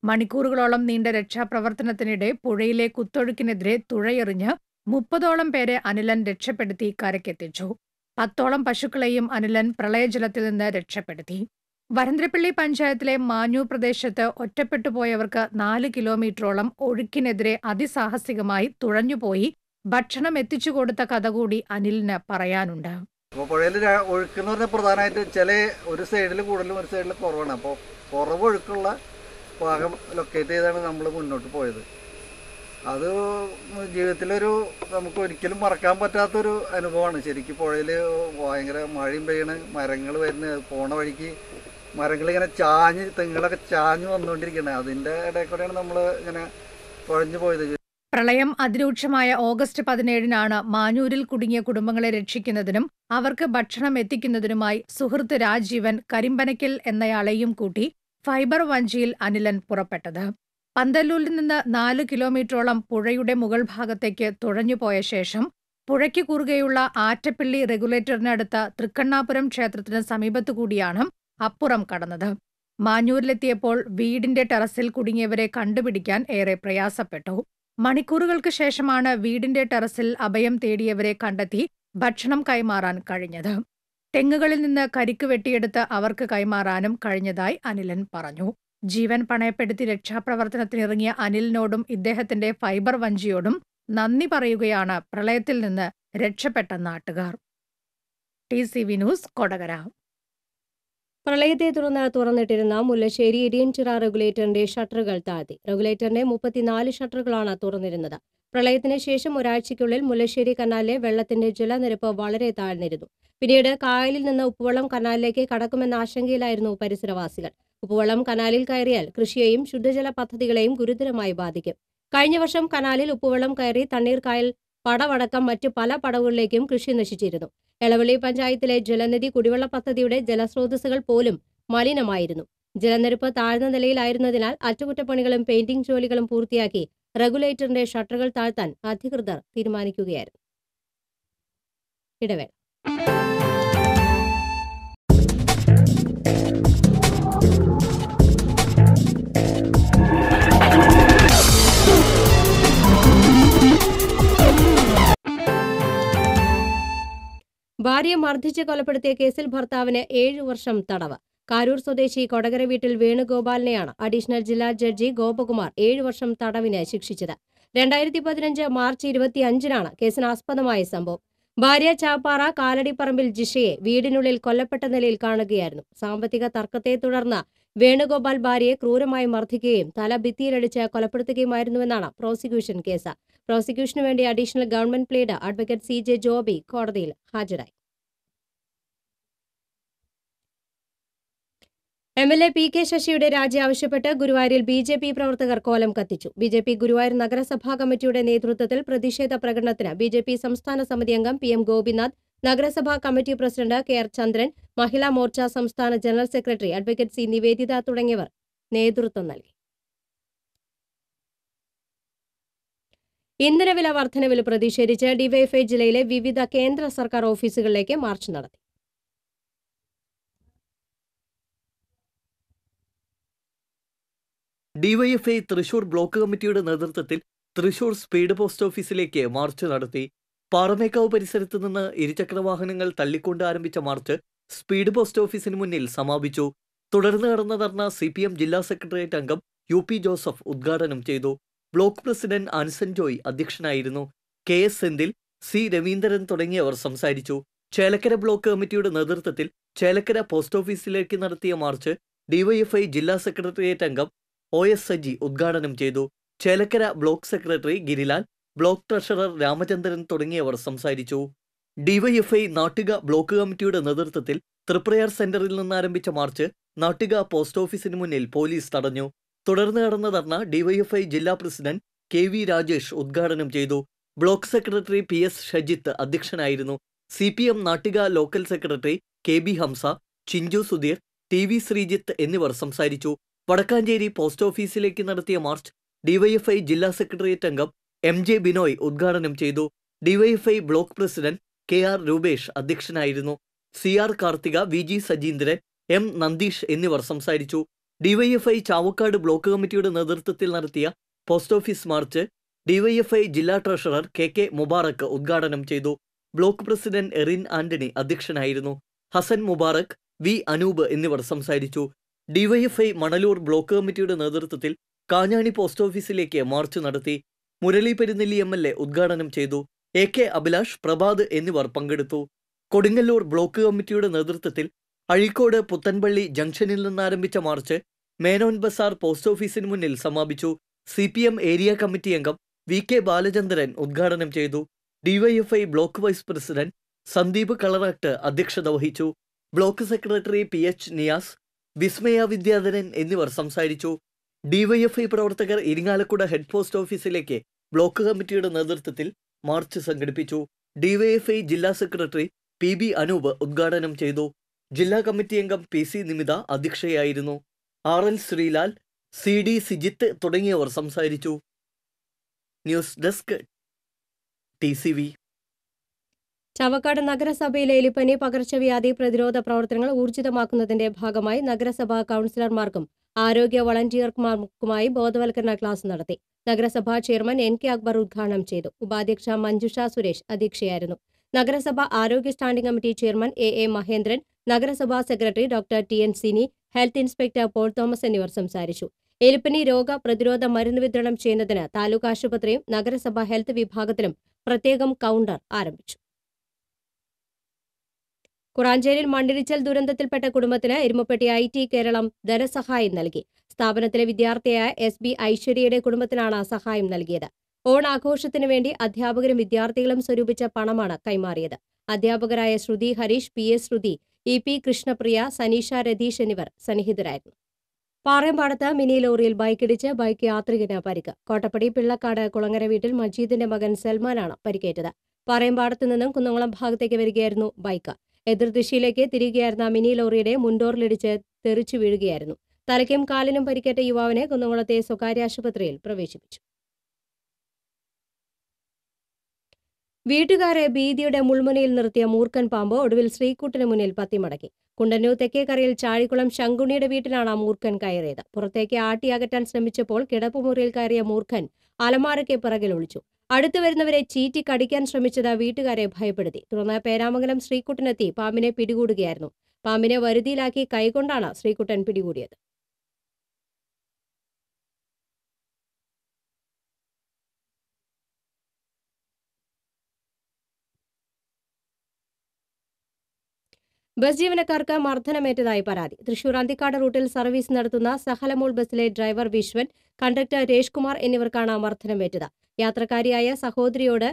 മണിക്കൂറുകളോളം നീണ്ട രക്ഷാപ്രവർത്തനത്തിനിടെ പുഴയിലെ കുത്തൊഴുക്കിനെതിരെ തുഴയെറിഞ്ഞ് 30ഓളം പേരെ അനിലൻ രക്ഷപ്പെടുത്തി കരക്കെത്തിച്ചു. 10ഓളം പശുക്കളെയും അനിലൻ പ്രളയജലത്തിൽ നിന്ന് രക്ഷപ്പെടുത്തി. വരന്തരപ്പള്ളി പഞ്ചായത്തിലെ മാഞ്ഞൂർ പ്രദേശത്ത് ഒറ്റപ്പെട്ടുപോയവർക്ക് 4 കിലോമീറ്ററോളം ഒഴുക്കിനെതിരെ അതിസാഹസികമായി തുഴഞ്ഞുപോയി ഭക്ഷണം എത്തിച്ചുകൊടുത്ത കഥ കൂടി അനിലിന് പറയാനുണ്ട്. അപ്പോൾ പുഴയിൽ ഒഴുക്കെന്ന് പറഞ്ഞാൽ പ്രധാനമായിട്ട് ചില ഒരു സൈഡിൽ കൂടുതലും ഒരു സൈഡിൽ കുറവാണ്. അപ്പോൾ കുറവ് ഒഴുക്കുള്ള ഭാഗം ലൊക്കേറ്റ് ചെയ്താണ് നമ്മൾ മുന്നോട്ട് പോയത്. അത് ജീവിതത്തിലൊരു നമുക്ക് ഒരിക്കലും മറക്കാൻ പറ്റാത്തൊരു അനുഭവമാണ്. ശരിക്കും പുഴയിൽ ഭയങ്കര മഴയും പെയ്യണ്, മരങ്ങൾ വരുന്ന പോണ വഴിക്ക് മരങ്ങളിങ്ങനെ തെങ്ങുകളൊക്കെ ചാഞ്ഞ് വന്നുകൊണ്ടിരിക്കുന്നത്. അതിൻ്റെ ഇടയിൽ കൂടെയാണ് നമ്മൾ ഇങ്ങനെ തുഴഞ്ഞു പോയത്. പ്രളയം അതിരൂക്ഷമായ ഓഗസ്റ്റ് 17-നാണ് മാഞ്ഞൂരിൽ കുടുങ്ങിയ കുടുംബങ്ങളെ രക്ഷിക്കുന്നതിനും അവർക്ക് ഭക്ഷണം എത്തിക്കുന്നതിനുമായി സുഹൃത്ത് രാജീവൻ കരിമ്പനയ്ക്കൽ എന്നയാളെയും കൂട്ടി ഫൈബർ വഞ്ചിയിൽ അനിലൻ പുറപ്പെട്ടത്. പന്തല്ലൂരിൽ നിന്ന് 4 കിലോമീറ്ററോളം പുഴയുടെ മുകൾ ഭാഗത്തേക്ക് തുഴഞ്ഞുപോയ ശേഷം പുഴയ്ക്ക് കുറുകെയുള്ള ആറ്റപ്പള്ളി റെഗുലേറ്ററിനടുത്ത തൃക്കണ്ണാപുരം ക്ഷേത്രത്തിന് സമീപത്തുകൂടിയാണ് അപ്പുറം കടന്നത്. മാഞ്ഞൂരിലെത്തിയപ്പോൾ വീടിന്റെ ടെറസിൽ കുടുങ്ങിയവരെ കണ്ടുപിടിക്കാൻ ഏറെ പ്രയാസപ്പെട്ടു. മണിക്കൂറുകൾക്ക് ശേഷമാണ് വീടിന്റെ ടെറസിൽ അഭയം തേടിയവരെ കണ്ടെത്തി ഭക്ഷണം കൈമാറാൻ കഴിഞ്ഞത്. തെങ്ങുകളിൽ നിന്ന് കരിക്ക് വെട്ടിയെടുത്ത് അവർക്ക് കൈമാറാനും കഴിഞ്ഞതായി അനിലൻ പറഞ്ഞു. ജീവൻ പണയപ്പെടുത്തി രക്ഷാപ്രവർത്തനത്തിനിറങ്ങിയ അനിലിനോടും ഇദ്ദേഹത്തിന്റെ ഫൈബർ വഞ്ചിയോടും നന്ദി പറയുകയാണ് പ്രളയത്തിൽ നിന്ന് രക്ഷപ്പെട്ട നാട്ടുകാർ. TCV news, Kodakara. പ്രളയത്തെ തുടർന്ന് തുറന്നിട്ടിരുന്ന മുല്ലശ്ശേരി ഇടിയൻചിറ റെഗുലേറ്ററിന്റെ ഷട്ടറുകൾ താഴ്ത്തി. റെഗുലേറ്ററിന്റെ 34 ഷട്ടറുകളാണ് തുറന്നിരുന്നത്. പ്രളയത്തിന് ശേഷം ഒരാഴ്ചയ്ക്കുള്ളിൽ മുല്ലശ്ശേരി കനാലിലെ വെള്ളത്തിന്റെ ജലനിരപ്പ് വളരെ താഴ്ന്നിരുന്നു. പിന്നീട് കായലിൽ നിന്ന് ഉപ്പുവെള്ളം കനാലിലേക്ക് കടക്കുമെന്ന ആശങ്കയിലായിരുന്നു പരിസരവാസികൾ. ഉപ്പുവെള്ളം കനാലിൽ കയറിയാൽ കൃഷിയെയും ശുദ്ധജല പദ്ധതികളെയും ഗുരുതരമായി ബാധിക്കും. കഴിഞ്ഞ വർഷം കനാലിൽ ഉപ്പുവെള്ളം കയറി തണ്ണീർക്കായൽ പടവടക്കം മറ്റ് പല പടവുകളിലേക്കും കൃഷി നശിച്ചിരുന്നു. എളവള്ളി പഞ്ചായത്തിലെ ജലനിധി കുടിവെള്ള പദ്ധതിയുടെ ജലസ്രോതസ്സുകൾ പോലും മലിനമായിരുന്നു. ജലനിരപ്പ് താഴ്ന്ന നിലയിലായിരുന്നതിനാൽ അറ്റകുറ്റപ്പണികളും പെയിന്റിംഗ് ജോലികളും പൂർത്തിയാക്കി റെഗുലേറ്ററിന്റെ ഷട്ടറുകൾ താഴ്ത്താൻ അധികൃതർ തീരുമാനിക്കുകയായിരുന്നു. ഇടവേള. ഭാര്യയെ മർദ്ദിച്ച് കൊലപ്പെടുത്തിയ കേസിൽ ഭർത്താവിന് 7 വർഷം തടവ്. കാരൂർ സ്വദേശി കൊടകര വീട്ടിൽ വേണുഗോപാലിനെയാണ് അഡീഷണൽ ജില്ലാ ജഡ്ജി ഗോപകുമാർ 7 വർഷം തടവിന് ശിക്ഷിച്ചത്. 2015 മാർച്ച് 25-നാണ് കേസിനാസ്പദമായ സംഭവം. ഭാര്യ ചാപ്പാറ കാലടിപ്പറമ്പിൽ ജിഷയെ വീടിനുള്ളിൽ കൊല്ലപ്പെട്ട നിലയിൽ കാണുകയായിരുന്നു. സാമ്പത്തിക തർക്കത്തെ തുടർന്ന് വേണുഗോപാൽ ഭാര്യയെ ക്രൂരമായി മർദ്ദിക്കുകയും തല ഭിത്തിയിലടിച്ച് കൊലപ്പെടുത്തുകയുമായിരുന്നുവെന്നാണ് പ്രോസിക്യൂഷൻ കേസ്. പ്രോസിക്യൂഷനു വേണ്ടി additional government pleader advocate CJ Joby കോടതിയിൽ ഹാജരായി. MLA PK ശശിയുടെ രാജി ആവശ്യപ്പെട്ട് ഗുരുവായൂരിൽ BJP പ്രവർത്തകർ കോലം കത്തിച്ചു. BJP ഗുരുവായൂർ നഗരസഭാ കമ്മിറ്റിയുടെ നേതൃത്വത്തിൽ പ്രതിഷേധ പ്രകടനത്തിന് BJP സംസ്ഥാന സമിതി അംഗം PM ഗോപിനാഥ്, നഗരസഭാ committee president KR Chandran, Mahila Morcha സംസ്ഥാന general secretary advocate C Nivedita തുടങ്ങിയവർ നേതൃത്വം നൽകി. ഇന്ധനവില വർധനവിൽ പ്രതിഷേധിച്ച് ഡിവൈഎഫ്ഐ ജില്ലയിലെ വിവിധ കേന്ദ്ര സർക്കാർ ഓഫീസുകളിലേക്ക് മാർച്ച് നടത്തി. ഡിവൈഎഫ്ഐ തൃശൂർ ബ്ലോക്ക് കമ്മിറ്റിയുടെ നേതൃത്വത്തിൽ തൃശൂർ സ്പീഡ് പോസ്റ്റ് ഓഫീസിലേക്ക് മാർച്ച് നടത്തി. പാറമേക്കാവ് പരിസരത്ത് നിന്ന് ഇരുചക്രവാഹനങ്ങൾ തള്ളിക്കൊണ്ട് ആരംഭിച്ച മാർച്ച് സ്പീഡ് പോസ്റ്റ് ഓഫീസിന് മുന്നിൽ സമാപിച്ചു. തുടർന്ന് നടന്ന ധർണ CPM ജില്ലാ സെക്രട്ടേറിയറ്റ് അംഗം UP ജോസഫ് ഉദ്ഘാടനം ചെയ്തു. ബ്ലോക്ക് പ്രസിഡന്റ് ആൻസൺ ജോയ് അധ്യക്ഷനായിരുന്നു. KS സെന്തിൽ, C രവീന്ദ്രൻ തുടങ്ങിയവർ സംസാരിച്ചു. ചേലക്കര ബ്ലോക്ക് കമ്മിറ്റിയുടെ നേതൃത്വത്തിൽ ചേലക്കര പോസ്റ്റ് ഓഫീസിലേക്ക് നടത്തിയ മാർച്ച് ഡിവൈഎഫ്ഐ ജില്ലാ സെക്രട്ടേറിയറ്റ് അംഗം OS സജി ഉദ്ഘാടനം ചെയ്തു. Chelakkara block secretary Girilal, block treasurer Ramachandran തുടങ്ങിയവർ സംസാരിച്ചു. ഡിവൈഎഫ്ഐ നാട്ടിക ബ്ലോക്ക് കമ്മിറ്റിയുടെ നേതൃത്വത്തിൽ തൃപ്രയാർ സെന്ററിൽ നിന്ന് ആരംഭിച്ച മാർച്ച് നാട്ടിക പോസ്റ്റ് ഓഫീസിന് മുന്നിൽ പോലീസ് തടഞ്ഞു. തുടർന്ന് നടന്ന ധർണ ഡിവൈഎഫ്ഐ ജില്ലാ പ്രസിഡന്റ് KV രാജേഷ് ഉദ്ഘാടനം ചെയ്തു. ബ്ലോക്ക് സെക്രട്ടറി PS ഷജിത്ത് അധ്യക്ഷനായിരുന്നു. CPM Nattika local secretary KB Hamsa, Chinchu Sudheer, TV Sreejith എന്നിവർ സംസാരിച്ചു. വടക്കാഞ്ചേരി പോസ്റ്റ് ഓഫീസിലേക്ക് നടത്തിയ മാർച്ച് ഡിവൈഎഫ്ഐ ജില്ലാ സെക്രട്ടേറിയറ്റ് അംഗം MJ ബിനോയ് ഉദ്ഘാടനം ചെയ്തു. DYFI block president KR Rupesh അധ്യക്ഷനായിരുന്നു. CR Karthika, VG Sajeendran, M Nandeesh എന്നിവർ സംസാരിച്ചു. ഡിവൈഎഫ്ഐ ചാവക്കാട് ബ്ലോക്ക് കമ്മിറ്റിയുടെ നേതൃത്വത്തിൽ നടത്തിയ പോസ്റ്റ് ഓഫീസ് മാർച്ച് ഡിവൈഎഫ്ഐ ജില്ലാ ട്രഷറർ KK മുബാറക്ക് ഉദ്ഘാടനം ചെയ്തു. ബ്ലോക്ക് പ്രസിഡന്റ് എറിൻ ആന്റണി അധ്യക്ഷനായിരുന്നു. ഹസൻ മുബാറക്, വി അനൂപ് എന്നിവർ സംസാരിച്ചു. ഡിവൈഎഫ്ഐ മണലൂർ ബ്ലോക്ക് കമ്മിറ്റിയുടെ നേതൃത്വത്തിൽ കാഞ്ഞാണി പോസ്റ്റ് ഓഫീസിലേക്ക് മാർച്ച് നടത്തി. മുരളി പെരുന്നെല്ലി MLA ഉദ്ഘാടനം ചെയ്തു. AK അഭിലാഷ്, പ്രഭാത് എന്നിവർ പങ്കെടുത്തു. കൊടുങ്ങല്ലൂർ ബ്ലോക്ക് കമ്മിറ്റിയുടെ നേതൃത്വത്തിൽ അഴീക്കോട് പുത്തൻപള്ളി ജംഗ്ഷനിൽ നിന്നാരംഭിച്ച മാർച്ച് മേനോൻ ബസാർ പോസ്റ്റ് ഓഫീസിന് മുന്നിൽ സമാപിച്ചു. CPM ഏരിയ കമ്മിറ്റി അംഗം VK ബാലചന്ദ്രൻ ഉദ്ഘാടനം ചെയ്തു. DYFI block vice president Sandeep Kalarakt അധ്യക്ഷത വഹിച്ചു. Block secretary PH Niyas, Vismaya Vidyadharan എന്നിവർ സംസാരിച്ചു. ഡിവൈഎഫ്ഐ പ്രവർത്തകർ ഇരിങ്ങാലക്കുട ഹെഡ് പോസ്റ്റ് ഓഫീസിലേക്ക് ബ്ലോക്ക് കമ്മിറ്റിയുടെ നേതൃത്വത്തിൽ മാർച്ച് സംഘടിപ്പിച്ചു. ഡിവൈഎഫ്ഐ ജില്ലാ സെക്രട്ടറി PB അനൂപ് ഉദ്ഘാടനം ചെയ്തു. ജില്ലാ കമ്മിറ്റി അംഗം PC Nimitha അധ്യക്ഷയായിരുന്നു. RL Sreelal, CD Sijith തുടങ്ങിയവർ സംസാരിച്ചു. News desk TCV. ചാവക്കാട് നഗരസഭയിലെ എലിപ്പനി പകർച്ചവ്യാധി പ്രതിരോധ പ്രവർത്തനങ്ങൾ ഊർജിതമാക്കുന്നതിന്റെ ഭാഗമായി നഗരസഭാ കൌൺസിലർമാർക്കും ആരോഗ്യ വളണ്ടിയർമാർക്കുമായി ബോധവൽക്കരണ ക്ലാസ് നടത്തി. നഗരസഭാ ചെയർമാൻ NK അക്ബർ ഉദ്ഘാടനം ചെയ്തു. ഉപാധ്യക്ഷ മഞ്ജുഷ സുരേഷ് അധ്യക്ഷയായിരുന്നു. നഗരസഭ ആരോഗ്യ standing committee chairman AA Mahendran, നഗരസഭാ secretary doctor TN Sini, health inspector Paul Thomas എന്നിവർ സംസാരിച്ചു. എലിപ്പനി രോഗ പ്രതിരോധ മരുന്ന് വിതരണം ചെയ്യുന്നതിന് താലൂക്ക് ആശുപത്രിയും നഗരസഭാ ഹെൽത്ത് വിഭാഗത്തിലും പ്രത്യേകം കൗണ്ടർ ആരംഭിച്ചു. കുറാഞ്ചേരിയിൽ മണ്ണിടിച്ചൽ ദുരന്തത്തിൽപ്പെട്ട കുടുംബത്തിന് എരുമപ്പെട്ടി IT കേരളം ധനസഹായം നൽകി. സ്ഥാപനത്തിലെ വിദ്യാർത്ഥിയായ SB ഐശ്വര്യയുടെ കുടുംബത്തിനാണ് സഹായം നൽകിയത്. ഓണാഘോഷത്തിനു വേണ്ടി അധ്യാപകരും വിദ്യാർത്ഥികളും സ്വരൂപിച്ച പണമാണ് കൈമാറിയത്. അധ്യാപകരായ ശ്രുതി ഹരീഷ്, PS ശ്രുതി, EP കൃഷ്ണപ്രിയ, സനീഷ രതീഷ് എന്നിവർ സന്നിഹിതരായിരുന്നു. പാറയമ്പാടത്ത് മിനി ലോറിയിൽ ബൈക്കിടിച്ച് ബൈക്ക് യാത്രികന് പരിക്ക്. കോട്ടപ്പടി പിള്ളക്കാട് കുളങ്ങര വീട്ടിൽ മജീദിന്റെ മകൻ സൽമാനാണ് പരിക്കേറ്റത്. പാറയമ്പാടത്തു നിന്നും കുന്നംകുളം ഭാഗത്തേക്ക് വരികയായിരുന്നു ബൈക്ക്. എതിർദിശയിലേക്ക് തിരികെയായിരുന്ന മിനി ലോറിയുടെ മുൻഡോറിലിടിച്ച് തെറിച്ചു വീഴുകയായിരുന്നു. തലയ്ക്കും കാലിനും പരിക്കേറ്റ യുവാവിനെ കുന്നംകുളത്തെ സ്വകാര്യ ആശുപത്രിയിൽ പ്രവേശിപ്പിച്ചു. വീട്ടുകാരെ ഭീതിയുടെ മുൾമുനയിൽ നിർത്തിയ മൂർഖൻ പാമ്പ് ഒടുവിൽ ശ്രീകുട്ടന് മുന്നിൽ പത്തിമടക്കി. കുണ്ടന്നൂർ തെക്കേക്കരയിൽ ചാഴിക്കുളം ശങ്കുണിയുടെ വീട്ടിലാണ് മൂർഖൻ കയറിയത്. പുറത്തേക്ക് ആട്ടി അകറ്റാൻ ശ്രമിച്ചപ്പോൾ കിടപ്പുമുറിയിൽ കയറിയ മൂർഖൻ അലമാരയ്ക്ക് പിറകിൽ ഒളിച്ചു. അടുത്തു വരുന്നവരെ ചീറ്റി കടിക്കാൻ ശ്രമിച്ചത് വീട്ടുകാരെ ഭയപ്പെടുത്തി. തുടർന്ന് പേരാമംഗലം ശ്രീകുട്ടനെത്തി പാമ്പിനെ പിടികൂടുകയായിരുന്നു. പാമ്പിനെ വരുതിയിലാക്കി കൈകൊണ്ടാണ് ശ്രീകുട്ടൻ പിടികൂടിയത്. ബസ് ജീവനക്കാർക്ക് മർദ്ദനമേറ്റതായി പരാതി. തൃശൂർ അന്തിക്കാട് റൂട്ടിൽ സർവീസ് നടത്തുന്ന സഹലമോൾ ബസ്സിലെ ഡ്രൈവർ വിശ്വൻ, കണ്ടക്ടർ രേഷ്കുമാർ എന്നിവർക്കാണ് മർദ്ദനമേറ്റത്. യാത്രക്കാരിയായ സഹോദരിയോട്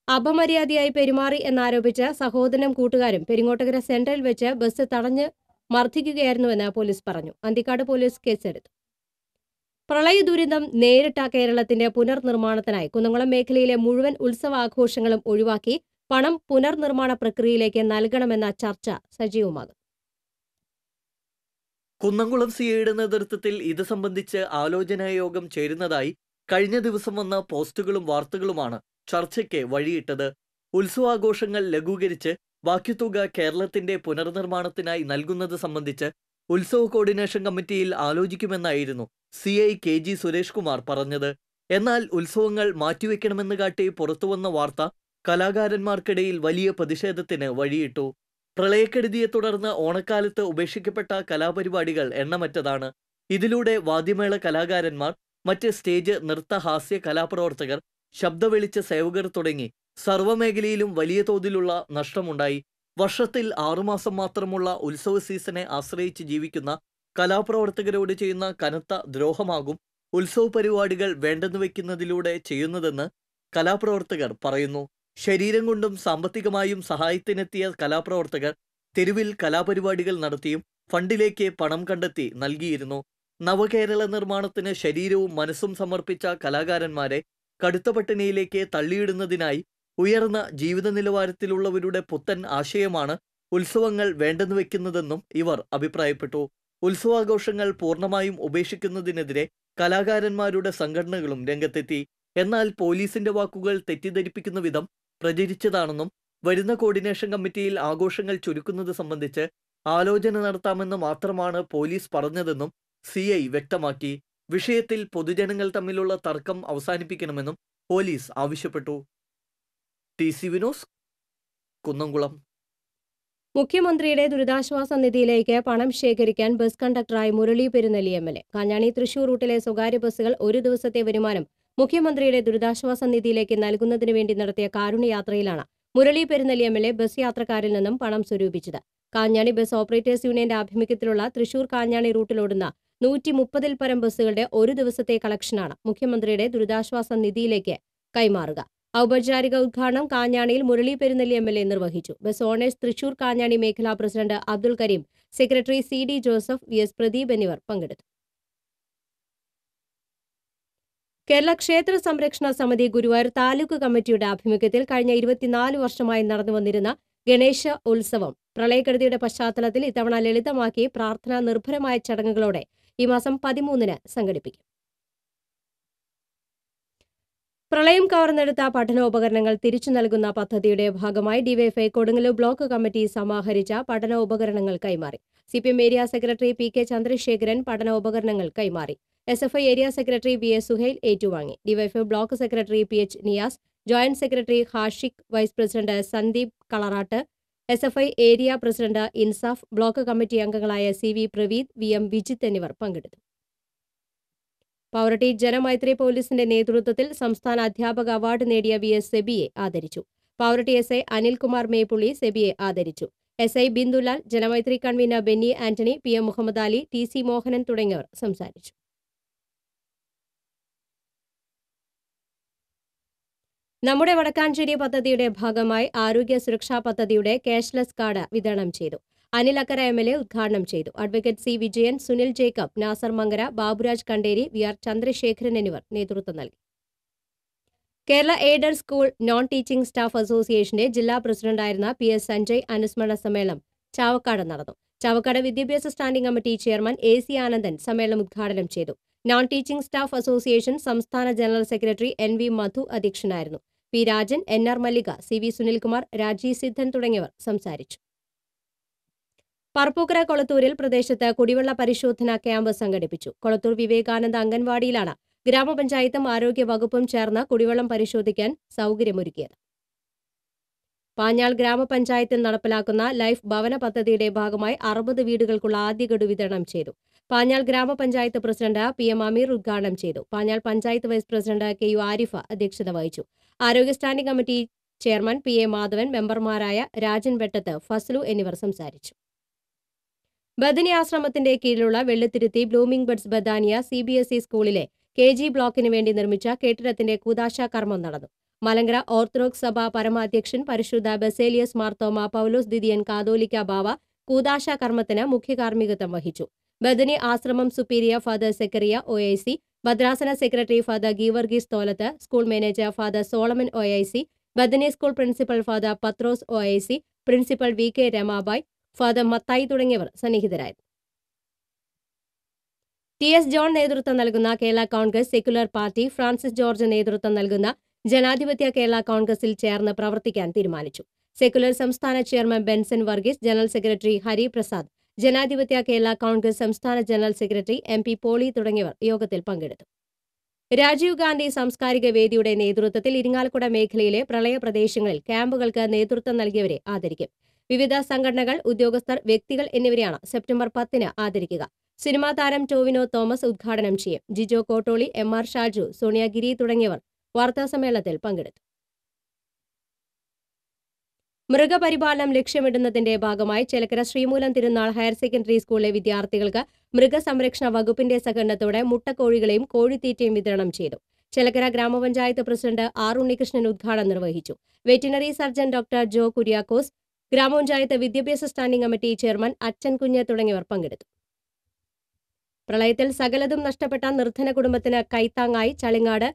അപമര്യാദയായി പെരുമാറി എന്നാരോപിച്ച് സഹോദരനും കൂട്ടുകാരും പെരിങ്ങോട്ടകര സെന്ററിൽ വെച്ച് ബസ് തടഞ്ഞ് മർദ്ദിക്കുകയായിരുന്നുവെന്ന് പോലീസ് പറഞ്ഞു. അന്തിക്കാട് പോലീസ് കേസെടുത്തു. പ്രളയ ദുരിതം നേരിട്ട കേരളത്തിന്റെ പുനർനിർമ്മാണത്തിനായി കുന്നംകുളം മേഖലയിലെ മുഴുവൻ ഉത്സവാഘോഷങ്ങളും ഒഴിവാക്കി പണം പുനർനിർമ്മാണ പ്രക്രിയയിലേക്ക് നൽകണമെന്ന ചർച്ച സജീവമാകും. കുന്നംകുളം CIയുടെ നേതൃത്വത്തിൽ ഇത് സംബന്ധിച്ച് ആലോചനാ യോഗം ചേരുന്നതായി കഴിഞ്ഞ ദിവസം വന്ന പോസ്റ്റുകളും വാർത്തകളുമാണ് ചർച്ചയ്ക്ക് വഴിയിട്ടത്. ഉത്സവാഘോഷങ്ങൾ ലഘൂകരിച്ച് ബാക്കി തുക കേരളത്തിന്റെ പുനർനിർമ്മാണത്തിനായി നൽകുന്നത് സംബന്ധിച്ച് ഉത്സവ കോർഡിനേഷൻ കമ്മിറ്റിയിൽ ആലോചിക്കുമെന്നായിരുന്നു CI KG സുരേഷ് കുമാർ പറഞ്ഞത്. എന്നാൽ ഉത്സവങ്ങൾ മാറ്റിവെക്കണമെന്ന് കാട്ടി പുറത്തുവന്ന വാർത്ത കലാകാരന്മാർക്കിടയിൽ വലിയ പ്രതിഷേധത്തിന് വഴിയിട്ടു. പ്രളയക്കെടുതിയെ തുടർന്ന് ഓണക്കാലത്ത് ഉപേക്ഷിക്കപ്പെട്ട കലാപരിപാടികൾ എണ്ണമറ്റതാണ്. ഇതിലൂടെ വാദ്യമേള കലാകാരന്മാർ, മറ്റ് സ്റ്റേജ്, നൃത്ത, ഹാസ്യ കലാപ്രവർത്തകർ, ശബ്ദവെളിച്ച സേവകർ തുടങ്ങി സർവ്വമേഖലയിലും വലിയ തോതിലുള്ള നഷ്ടമുണ്ടായി. വർഷത്തിൽ 6 മാസം മാത്രമുള്ള ഉത്സവ സീസണെ ആശ്രയിച്ച് ജീവിക്കുന്ന കലാപ്രവർത്തകരോട് ചെയ്യുന്ന കനത്ത ദ്രോഹമാകും ഉത്സവ പരിപാടികൾ വേണ്ടെന്ന് വയ്ക്കുന്നതിലൂടെ ചെയ്യുന്നതെന്ന് കലാപ്രവർത്തകർ പറയുന്നു. ശരീരം കൊണ്ടും സാമ്പത്തികമായും സഹായത്തിനെത്തിയ കലാപ്രവർത്തകർ തെരുവിൽ കലാപരിപാടികൾ നടത്തിയും ഫണ്ടിലേക്ക് പണം കണ്ടെത്തി നൽകിയിരുന്നു. നവകേരള നിർമ്മാണത്തിന് ശരീരവും മനസ്സും സമർപ്പിച്ച കലാകാരന്മാരെ കടുത്ത പട്ടിണിയിലേക്ക് തള്ളിയിടുന്നതിനായി ഉയർന്ന ജീവിത നിലവാരത്തിലുള്ളവരുടെ പുത്തൻ ആശയമാണ് ഉത്സവങ്ങൾ വേണ്ടെന്ന് വയ്ക്കുന്നതെന്നും ഇവർ അഭിപ്രായപ്പെട്ടു. ഉത്സവാഘോഷങ്ങൾ പൂർണ്ണമായും ഉപേക്ഷിക്കുന്നതിനെതിരെ കലാകാരന്മാരുടെ സംഘടനകളും രംഗത്തെത്തി. എന്നാൽ പോലീസിന്റെ വാക്കുകൾ തെറ്റിദ്ധരിപ്പിക്കുന്ന വിധം പ്രചരിച്ചതാണെന്നും വരുന്ന കോർഡിനേഷൻ കമ്മിറ്റിയിൽ ആഘോഷങ്ങൾ ചുരുക്കുന്നത് സംബന്ധിച്ച് ആലോചന നടത്താമെന്ന് മാത്രമാണ് പോലീസ് പറഞ്ഞതെന്നും CI വ്യക്തമാക്കി. വിഷയത്തിൽ പൊതുജനങ്ങൾ തമ്മിലുള്ള തർക്കം അവസാനിപ്പിക്കണമെന്നും പോലീസ് ആവശ്യപ്പെട്ടു. TC വിനോസ്, കുന്നംകുളം. മുഖ്യമന്ത്രിയുടെ ദുരിതാശ്വാസ നിധിയിലേക്ക് പണം ശേഖരിക്കാൻ ബസ് കണ്ടക്ടറായി മുരളി പെരുന്നെല്ലി എം.എൽ.എ. കാഞ്ഞാണി തൃശൂർ റൂട്ടിലെ സ്വകാര്യ ബസ്സുകൾ ഒരു ദിവസത്തെ വരുമാനം മുഖ്യമന്ത്രിയുടെ ദുരിതാശ്വാസ നിധിയിലേക്ക് നൽകുന്നതിനു വേണ്ടി നടത്തിയ കാരുണ്യയാത്രയിലാണ് മുരളി പെരുന്നെല്ലി എം.എൽ.എ. ബസ് യാത്രക്കാരിൽ നിന്നും പണം സ്വരൂപിച്ചത്. കാഞ്ഞാണി ബസ് ഓപ്പറേറ്റേഴ്സ് യൂണിയന്റെ ആഭിമുഖ്യത്തിലുള്ള തൃശൂർ കാഞ്ഞാണി റൂട്ടിലോടുന്ന 130-ൽ പരം ബസ്സുകളുടെ ഒരു ദിവസത്തെ കളക്ഷനാണ് മുഖ്യമന്ത്രിയുടെ ദുരിതാശ്വാസ നിധിയിലേക്ക് കൈമാറുക. ഔപചാരിക ഉദ്ഘാടനം കാഞ്ഞാണിയിൽ മുരളി പെരുന്നെല്ലി എം.എൽ.എ. നിർവഹിച്ചു. ബസ് ഓണേഴ്സ് തൃശൂർ കാഞ്ഞാണി മേഖലാ president Abdul Karim, secretary C D. Joseph, V S. Pradeep എന്നിവർ പങ്കെടുത്തു. കേരള ക്ഷേത്ര സംരക്ഷണ സമിതി ഗുരുവായൂർ താലൂക്ക് കമ്മിറ്റിയുടെ ആഭിമുഖ്യത്തിൽ കഴിഞ്ഞ 24 വർഷമായി നടന്നുവന്നിരുന്ന ഗണേശ ഉത്സവം പ്രളയക്കെടുതിയുടെ പശ്ചാത്തലത്തിൽ ഇത്തവണ ലളിതമാക്കി പ്രാർത്ഥനാ നിർഭരമായ ചടങ്ങുകളോടെ ഈ മാസം 13-ന് സംഘടിപ്പിക്കും. പ്രളയം കവർന്നെടുത്ത പഠനോപകരണങ്ങൾ തിരിച്ചു നൽകുന്ന പദ്ധതിയുടെ ഭാഗമായി ഡിവൈഎഫ്ഐ കൊടുങ്ങല്ലൂർ ബ്ലോക്ക് കമ്മിറ്റി സമാഹരിച്ച പഠനോപകരണങ്ങൾ കൈമാറി. CPM area secretary P K Chandrasekharan പഠനോപകരണങ്ങൾ കൈമാറി. SFI area secretary V S Suhail ഏറ്റുവാങ്ങി. DYFI block secretary P H Niyas, joint secretary Hashiq, vice president Sandeep Kalarattu, SFI area president Insaf, block committee അംഗങ്ങളായ C V Praveed, V M Vijith എന്നിവർ പങ്കെടുത്തു. പൗരട്ടി ജനമൈത്രി പോലീസിന്റെ നേതൃത്വത്തിൽ സംസ്ഥാന അധ്യാപക അവാർഡ് നേടിയ വി എസ് സെബിയെ ആദരിച്ചു. പൗരട്ടി എസ് ഐ അനിൽകുമാർ മേപ്പുള്ളി സെബിയെ ആദരിച്ചു. S I Bindulal, Janamaithri convener Benny Antony, P M Muhammad Ali, T C Mohanan തുടങ്ങിയവർ സംസാരിച്ചു. നമ്മുടെ വടക്കാഞ്ചേരി പദ്ധതിയുടെ ഭാഗമായി ആരോഗ്യ സുരക്ഷാ പദ്ധതിയുടെ ക്യാഷ്ലെസ് കാർഡ് വിതരണം ചെയ്തു. അനിൽ അക്കര എം.എൽ.എ. ഉദ്ഘാടനം ചെയ്തു. Advocate C Vijayan, Sunil Jacob, Nasser Mankara, Baburaj Kanderi, V R Chandrasekharan എന്നിവർ നേതൃത്വം നൽകി. Kerala aided school non teaching staff അസോസിയേഷന്റെ ജില്ലാ പ്രസിഡന്റായിരുന്ന പി എസ് സഞ്ജയ് അനുസ്മരണ സമ്മേളനം ചാവക്കാട് നടന്നു. ചാവക്കാട് വിദ്യാഭ്യാസ standing committee chairman A C Anandan സമ്മേളനം ഉദ്ഘാടനം ചെയ്തു. നോൺ ടീച്ചിംഗ് സ്റ്റാഫ് അസോസിയേഷൻ സംസ്ഥാന ജനറൽ സെക്രട്ടറി എൻ വി മധു അധ്യക്ഷനായിരുന്നു. പി രാജൻ, എൻ ആർ മല്ലിക, സി വി സുനിൽകുമാർ, രാജീവ് സിദ്ധൻ തുടങ്ങിയവർ സംസാരിച്ചു. പറപ്പൂക്കര കൊളത്തൂരിൽ പ്രദേശത്ത് കുടിവെള്ള പരിശോധനാ ക്യാമ്പ് സംഘടിപ്പിച്ചു. കൊളത്തൂർ വിവേകാനന്ദ അംഗൻവാടിയിലാണ് ഗ്രാമപഞ്ചായത്തും ആരോഗ്യ വകുപ്പും ചേർന്ന് കുടിവെള്ളം പരിശോധിക്കാൻ സൗകര്യമൊരുക്കിയത്. പാഞ്ഞാൾ ഗ്രാമപഞ്ചായത്തിൽ നടപ്പിലാക്കുന്ന ലൈഫ് ഭവന പദ്ധതിയുടെ ഭാഗമായി 60 വീടുകൾക്കുള്ള ആദ്യ ഗഡു വിതരണം ചെയ്തു. പാഞ്ഞാൾ ഗ്രാമപഞ്ചായത്ത് പ്രസിഡന്റ് പി എം അമീർ ഉദ്ഘാടനം ചെയ്തു. Panjal panchayat vice president K U Arifa അധ്യക്ഷത വഹിച്ചു. ആരോഗ്യ standing committee chairman P A Madhavan, മെമ്പർമാരായ രാജൻ വെട്ടത്ത്, ഫസ്ലു എന്നിവർ സംസാരിച്ചു. ബദനി ആശ്രമത്തിന്റെ കീഴിലുള്ള Vellithiruthi blooming buds Badaniya CBSE സ്കൂളിലെ KG ബ്ലോക്കിന് വേണ്ടി നിർമ്മിച്ച കെട്ടിടത്തിന്റെ കൂദാശ കർമ്മം നടന്നു. മലങ്കര ഓർത്തഡോക്സ് സഭ പരമാധ്യക്ഷൻ പരിശുദ്ധ ബസേലിയസ് മാർത്തോമ പൗലോസ് ദിദിയൻ കാതോലിക്ക ബാവ കൂദാശ കർമ്മത്തിന് മുഖ്യ കാർമ്മികത്വം വഹിച്ചു. Bethany Ashram superior father Zachariah OIC, ഭദ്രാസന secretary father Geevarghese Tholath, school manager father Solomon OIC, Bethany school principal father Pathros OIC, principal VK Ramabai, father Mathai തുടങ്ങിയവർ സന്നിഹിതരായിരുന്നു. TS ജോൺ നേതൃത്വം നൽകുന്ന കേരള കോൺഗ്രസ് സെക്യുലർ പാർട്ടി, ഫ്രാൻസിസ് ജോർജ് നേതൃത്വം നൽകുന്ന ജനാധിപത്യ കേരള കോൺഗ്രസിൽ ചേർന്ന് പ്രവർത്തിക്കാൻ തീരുമാനിച്ചു. സെക്യുലർ സംസ്ഥാന chairman Benson Varghese, general secretary Hariprasad, ജനാധിപത്യ കേരള കോൺഗ്രസ് സംസ്ഥാന ജനറൽ സെക്രട്ടറി MP പോളി തുടങ്ങിയവർ യോഗത്തിൽ പങ്കെടുത്തു. രാജീവ് ഗാന്ധി സാംസ്കാരിക വേദിയുടെ നേതൃത്വത്തിൽ ഇരിങ്ങാലക്കുട മേഖലയിലെ പ്രളയ പ്രദേശങ്ങളിൽ ക്യാമ്പുകൾക്ക് നേതൃത്വം നൽകിയവരെ ആദരിക്കും. വിവിധ സംഘടനകൾ, ഉദ്യോഗസ്ഥർ, വ്യക്തികൾ എന്നിവരെയാണ് സെപ്റ്റംബർ 10-ന് ആദരിക്കുക. സിനിമാ താരം ടോവിനോ തോമസ് ഉദ്ഘാടനം ചെയ്യും. ജിജോ കോട്ടോളി, MR ഷാജു, സോണിയ ഗിരി തുടങ്ങിയവർ വാർത്താസമ്മേളനത്തിൽ പങ്കെടുത്തു. മൃഗപരിപാലനം ലക്ഷ്യമിടുന്നതിന്റെ ഭാഗമായി ചേലക്കര ശ്രീമൂലം തിരുനാൾ ഹയർ സെക്കൻഡറി സ്കൂളിലെ വിദ്യാർത്ഥികൾക്ക് മൃഗസംരക്ഷണ വകുപ്പിന്റെ സഹകരണത്തോടെ മുട്ടക്കോഴികളെയും കോഴിത്തീറ്റയും വിതരണം ചെയ്തു. ചേലക്കര ഗ്രാമപഞ്ചായത്ത് പ്രസിഡന്റ് R ഉണ്ണികൃഷ്ണൻ ഉദ്ഘാടനം നിർവഹിച്ചു. വെറ്റിനറി സർജൻ ഡോക്ടർ ജോ കുര്യാക്കോസ്, ഗ്രാമപഞ്ചായത്ത് വിദ്യാഭ്യാസ സ്റ്റാൻഡിംഗ് കമ്മിറ്റി ചെയർമാൻ അച്ഛൻ കുഞ്ഞ് തുടങ്ങിയവർ പങ്കെടുത്തു. പ്രളയത്തിൽ സകലതും നഷ്ടപ്പെട്ട നിർധന കുടുംബത്തിന് കൈത്താങ്ങായി ചളിങ്ങാട്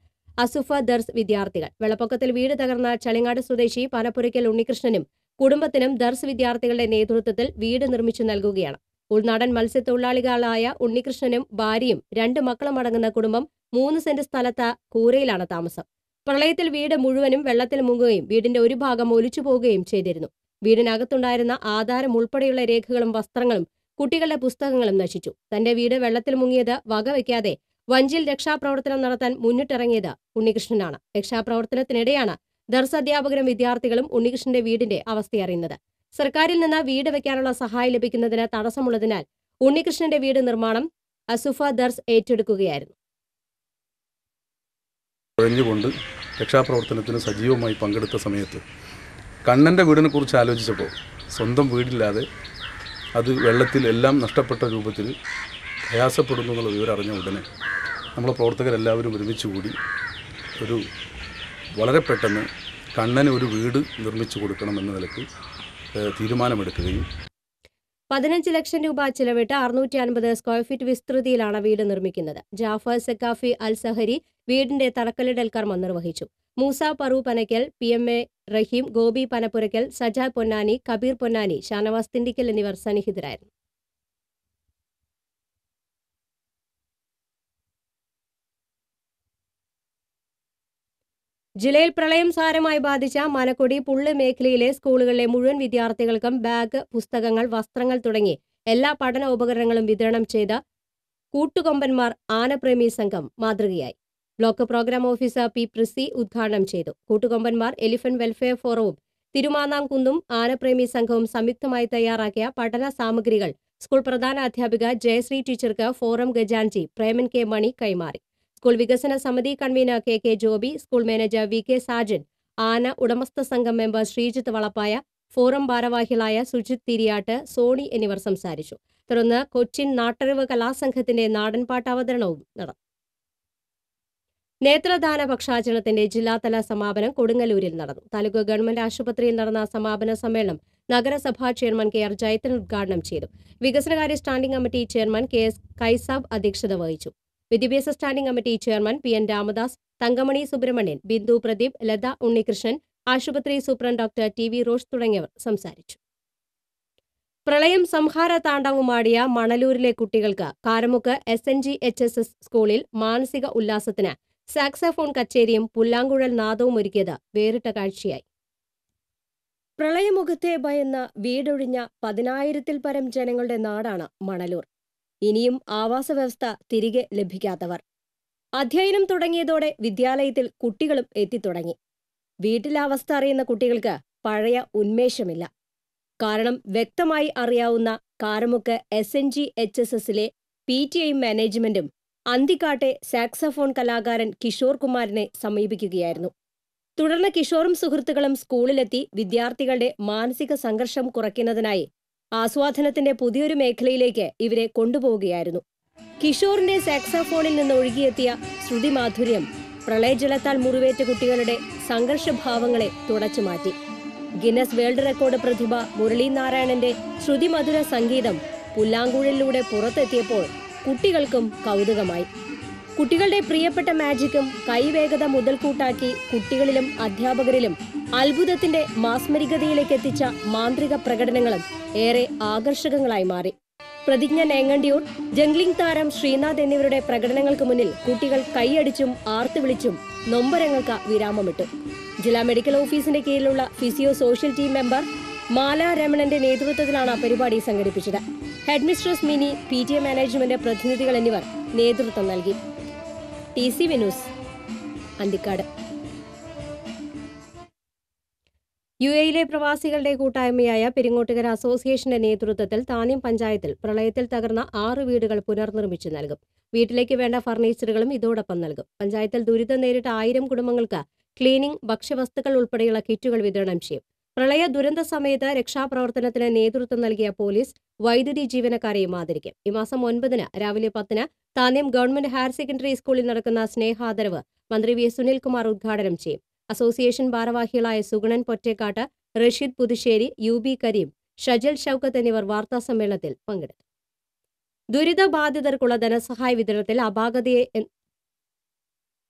അസുഫ ദർസ് വിദ്യാർത്ഥികൾ. വെള്ളപ്പൊക്കത്തിൽ വീട് തകർന്ന ചളിങ്ങാട് സ്വദേശി പനപ്പുരയ്ക്കൽ ഉണ്ണികൃഷ്ണനും കുടുംബത്തിനും ദർസ് വിദ്യാർത്ഥികളുടെ നേതൃത്വത്തിൽ വീട് നിർമ്മിച്ചു നൽകുകയാണ്. ഉൾനാടൻ മത്സ്യത്തൊഴിലാളികളായ ഉണ്ണികൃഷ്ണനും ഭാര്യയും 2 മക്കളും അടങ്ങുന്ന കുടുംബം 3 സെന്റ് സ്ഥലത്ത് കൂരയിലാണ് താമസം. പ്രളയത്തിൽ വീട് മുഴുവനും വെള്ളത്തിൽ മുങ്ങുകയും വീടിന്റെ ഒരു ഭാഗം ഒലിച്ചു പോകുകയും ചെയ്തിരുന്നു. വീടിനകത്തുണ്ടായിരുന്ന ആധാരം ഉൾപ്പെടെയുള്ള രേഖകളും വസ്ത്രങ്ങളും കുട്ടികളുടെ പുസ്തകങ്ങളും നശിച്ചു. തന്റെ വീട് വെള്ളത്തിൽ മുങ്ങിയത് വകവയ്ക്കാതെ വഞ്ചിയിൽ രക്ഷാപ്രവർത്തനം നടത്താൻ മുന്നിട്ടിറങ്ങിയത് ഉണ്ണികൃഷ്ണനാണ്. രക്ഷാപ്രവർത്തനത്തിനിടെയാണ് ദർസ് അധ്യാപകരും വിദ്യാർത്ഥികളും ഉണ്ണികൃഷ്ണന്റെ വീടിന്റെ അവസ്ഥയറിയുന്നത്. സർക്കാരിൽ നിന്ന് വീട് വയ്ക്കാനുള്ള സഹായം ലഭിക്കുന്നതിന് തടസ്സമുള്ളതിനാൽ ഉണ്ണികൃഷ്ണന്റെ വീട് നിർമ്മാണം അസുഫ ദർസ് ഏറ്റെടുക്കുകയായിരുന്നു. കൊണ്ട് രക്ഷാപ്രവർത്തനത്തിന് സജീവമായി പങ്കെടുത്ത സമയത്ത് കണ്ണൻ്റെ വീടിനെ കുറിച്ച് ആലോചിച്ചപ്പോൾ സ്വന്തം വീടില്ലാതെ അത് വെള്ളത്തിൽ എല്ലാം നഷ്ടപ്പെട്ട രൂപത്തിൽ പ്രയാസപ്പെടുന്നു എന്നുള്ള വിവരം അറിഞ്ഞ ഉടനെ നമ്മളെ പ്രവർത്തകരെല്ലാവരും ഒരുമിച്ച് കൂടി വളരെ പെട്ടെന്ന് കണ്ണന് ഒരു വീട് നിർമ്മിച്ചു കൊടുക്കണമെന്ന നിലയ്ക്ക് തീരുമാനമെടുക്കുകയും 15 ലക്ഷം രൂപ ചിലവിട്ട് 650 സ്ക്വയർ ഫീറ്റ് വിസ്തൃതിയിലാണ് വീട് നിർമ്മിക്കുന്നത്. ജാഫർ സക്കാഫി അൽ സഹരി വീടിന്റെ തറക്കല്ലിടൽ കർമ്മം നിർവഹിച്ചു. മൂസ പറു പനക്കൽ, PMA റഹീം, ഗോപി പനപ്പുരയ്ക്കൽ, സജാദ് പൊന്നാനി, കബീർ പൊന്നാനി, ഷാനവാസ് തിണ്ടിക്കൽ എന്നിവർ സന്നിഹിതരായിരുന്നു. ജില്ലയിൽ പ്രളയം സാരമായി ബാധിച്ച മനക്കൊടി, പുള്ള് മേഖലയിലെ സ്കൂളുകളിലെ മുഴുവൻ വിദ്യാർത്ഥികൾക്കും ബാഗ്, പുസ്തകങ്ങൾ, വസ്ത്രങ്ങൾ തുടങ്ങി എല്ലാ പഠന ഉപകരണങ്ങളും വിതരണം ചെയ്ത കൂട്ടുകൊമ്പന്മാർ ആനപ്രേമി സംഘം മാതൃകയായി. Block programme officer P. Prisy ഉദ്ഘാടനം ചെയ്തു. കൂട്ടുകൊമ്പന്മാർ എലിഫന്റ് വെൽഫെയർ ഫോറവും തിരുമാന്നാംകുന്നും ആനപ്രേമി സംഘവും സംയുക്തമായി തയ്യാറാക്കിയ പഠന സാമഗ്രികൾ സ്കൂൾ പ്രധാന അധ്യാപിക ജയശ്രീ ടീച്ചർക്ക് ഫോറം ഖജാൻജി പ്രേമൻ K. മണി കൈമാറി. സ്കൂൾ വികസന സമിതി convener K. Joby, school manager VK Sajan, ആന ഉടമസ്ഥ സംഘം മെമ്പർ ശ്രീജിത്ത് വളപ്പായ, ഫോറം ഭാരവാഹികളായ സുജിത് തിരിയാട്ട്, സോണി എന്നിവർ സംസാരിച്ചു. തുടർന്ന് കൊച്ചിൻ നാട്ടറിവ് കലാസംഘത്തിന്റെ നാടൻപാട്ട് അവതരണവും നടന്നു. നേത്രദാന പക്ഷാചരണത്തിന്റെ ജില്ലാതല സമാപനം കൊടുങ്ങല്ലൂരിൽ നടന്നു. താലൂക്ക് ഗവൺമെന്റ് ആശുപത്രിയിൽ നടന്ന സമാപന സമ്മേളനം നഗരസഭാ ചെയർമാൻ KR ജയത്തൻ ഉദ്ഘാടനം ചെയ്തു. വികസനകാര്യ standing committee chairman KS Kaisab അധ്യക്ഷത വഹിച്ചു. വിദ്യാഭ്യാസ standing committee chairman PN Ramadas, Thankamani Subrahmanyan, Bindu Pradeep, Latha Unnikrishnan, ആശുപത്രി സൂപ്രണ്ട് ഡോക്ടർ TV റോഷ് തുടങ്ങിയവർ സംസാരിച്ചു. പ്രളയം സംഹാര താണ്ഡവമാടിയ മണലൂരിലെ കുട്ടികൾക്ക് കാരമുക്ക് SNGHSS സ്കൂളിൽ മാനസിക ഉല്ലാസത്തിന് സാക്സഫോൺ കച്ചേരിയും പുല്ലാങ്കുഴൽ നാദവും ഒരുക്കിയത് വേറിട്ട കാഴ്ചയായി. പ്രളയമുഖത്തെ ഭയന്ന വീടൊഴിഞ്ഞ 10,000-ൽ പരം ജനങ്ങളുടെ നാടാണ് മണലൂർ. ഇനിയും ആവാസവ്യവസ്ഥ തിരികെ ലഭിക്കാത്തവർ. അധ്യയനം തുടങ്ങിയതോടെ വിദ്യാലയത്തിൽ കുട്ടികളും എത്തിത്തുടങ്ങി. വീട്ടിലെ അവസ്ഥ അറിയുന്ന കുട്ടികൾക്ക് പഴയ ഉന്മേഷമില്ല. കാരണം വ്യക്തമായി അറിയാവുന്ന കാരമുക്ക് SNGHSSലെ PTA മാനേജ്മെന്റും അന്തിക്കാട്ടെ സാക്സഫോൺ കലാകാരൻ കിഷോർ കുമാറിനെ സമീപിക്കുകയായിരുന്നു. തുടർന്ന് കിഷോറും സുഹൃത്തുക്കളും സ്കൂളിലെത്തി വിദ്യാർത്ഥികളുടെ മാനസിക സംഘർഷം കുറയ്ക്കുന്നതിനായി ആസ്വാദനത്തിന്റെ പുതിയൊരു മേഖലയിലേക്ക് ഇവരെ കൊണ്ടുപോവുകയായിരുന്നു. കിഷോറിന്റെ സാക്സഫോണിൽ നിന്ന് ഒഴുകിയെത്തിയ ശ്രുതിമാധുര്യം പ്രളയജലത്താൽ മുറിവേറ്റ കുട്ടികളുടെ സംഘർഷഭാവങ്ങളെ തുടച്ചുമാറ്റി. ഗിന്നസ് വേൾഡ് റെക്കോർഡ് പ്രതിഭ മുരളീനാരായണന്റെ ശ്രുതിമധുര സംഗീതം പുല്ലാങ്കുഴലിലൂടെ പുറത്തെത്തിയപ്പോൾ കുട്ടികൾക്കും കൗതുകമായി. കുട്ടികളുടെ പ്രിയപ്പെട്ട മാജിക്കും കൈവേഗത മുതൽക്കൂട്ടാക്കി കുട്ടികളിലും അധ്യാപകരിലും അത്ഭുതത്തിന്റെ മാസ്മരികതയിലേക്ക് എത്തിച്ച മാന്ത്രിക പ്രകടനങ്ങളും ഏറെ ആകർഷകങ്ങളായി മാറി. പ്രതിജ്ഞ നേങ്ങണ്ടിയൂർ, ജംഗ്ലിംഗ് താരം ശ്രീനാഥ് എന്നിവരുടെ പ്രകടനങ്ങൾക്ക് മുന്നിൽ കുട്ടികൾ കൈയടിച്ചും ആർത്തുവിളിച്ചും നൊമ്പരങ്ങൾക്ക് വിരാമമിട്ടു. ജില്ലാ മെഡിക്കൽ ഓഫീസിന്റെ കീഴിലുള്ള ഫിസിയോ സോഷ്യൽ ടീം മെമ്പർ മാല രമണന്റെ നേതൃത്വത്തിലാണ് പരിപാടി സംഘടിപ്പിച്ചത്. ഹെഡ്മിസ്ട്രസ് മിനി, PTA മാനേജ്മെന്റ് പ്രതിനിധികൾ എന്നിവർ നേതൃത്വം നൽകി. TCV news, Anthikad. UAE പ്രവാസികളുടെ കൂട്ടായ്മയായ പെരിങ്ങോട്ടുകര അസോസിയേഷന്റെ നേതൃത്വത്തിൽ താന്യം പഞ്ചായത്തിൽ പ്രളയത്തിൽ തകർന്ന 6 വീടുകൾ പുനർനിർമ്മിച്ചു നൽകും. വീട്ടിലേക്ക് വേണ്ട ഫർണിച്ചറുകളും ഇതോടൊപ്പം നൽകും. പഞ്ചായത്തിൽ ദുരിതം നേരിട്ട 1000 കുടുംബങ്ങൾക്ക് ക്ലീനിംഗ്, ഭക്ഷ്യവസ്തുക്കൾ ഉൾപ്പെടെയുള്ള കിറ്റുകൾ വിതരണം ചെയ്യും. പ്രളയ ദുരന്ത സമയത്ത് രക്ഷാപ്രവർത്തനത്തിന് നേതൃത്വം നൽകിയ പോലീസ്, വൈദ്യുതി ജീവനക്കാരെയും ആദരിക്കും. ഈ മാസം 9-ന് രാവിലെ 10-ന് താന്യം ഗവൺമെന്റ് ഹയർ സെക്കൻഡറി സ്കൂളിൽ നടക്കുന്ന സ്നേഹാദരവ് മന്ത്രി V. സുനിൽകുമാർ ഉദ്ഘാടനം ചെയ്യും. അസോസിയേഷൻ ഭാരവാഹികളായ സുഗുണൻ പൊറ്റേക്കാട്ട്, റഷീദ് പുതുശ്ശേരി, UB കരീം, ഷജൽ ഷൌക്കത്ത് എന്നിവർ വാർത്താസമ്മേളനത്തിൽ പങ്കെടുത്തു. ദുരിതബാധിതർക്കുള്ള ധനസഹായ വിതരണത്തിൽ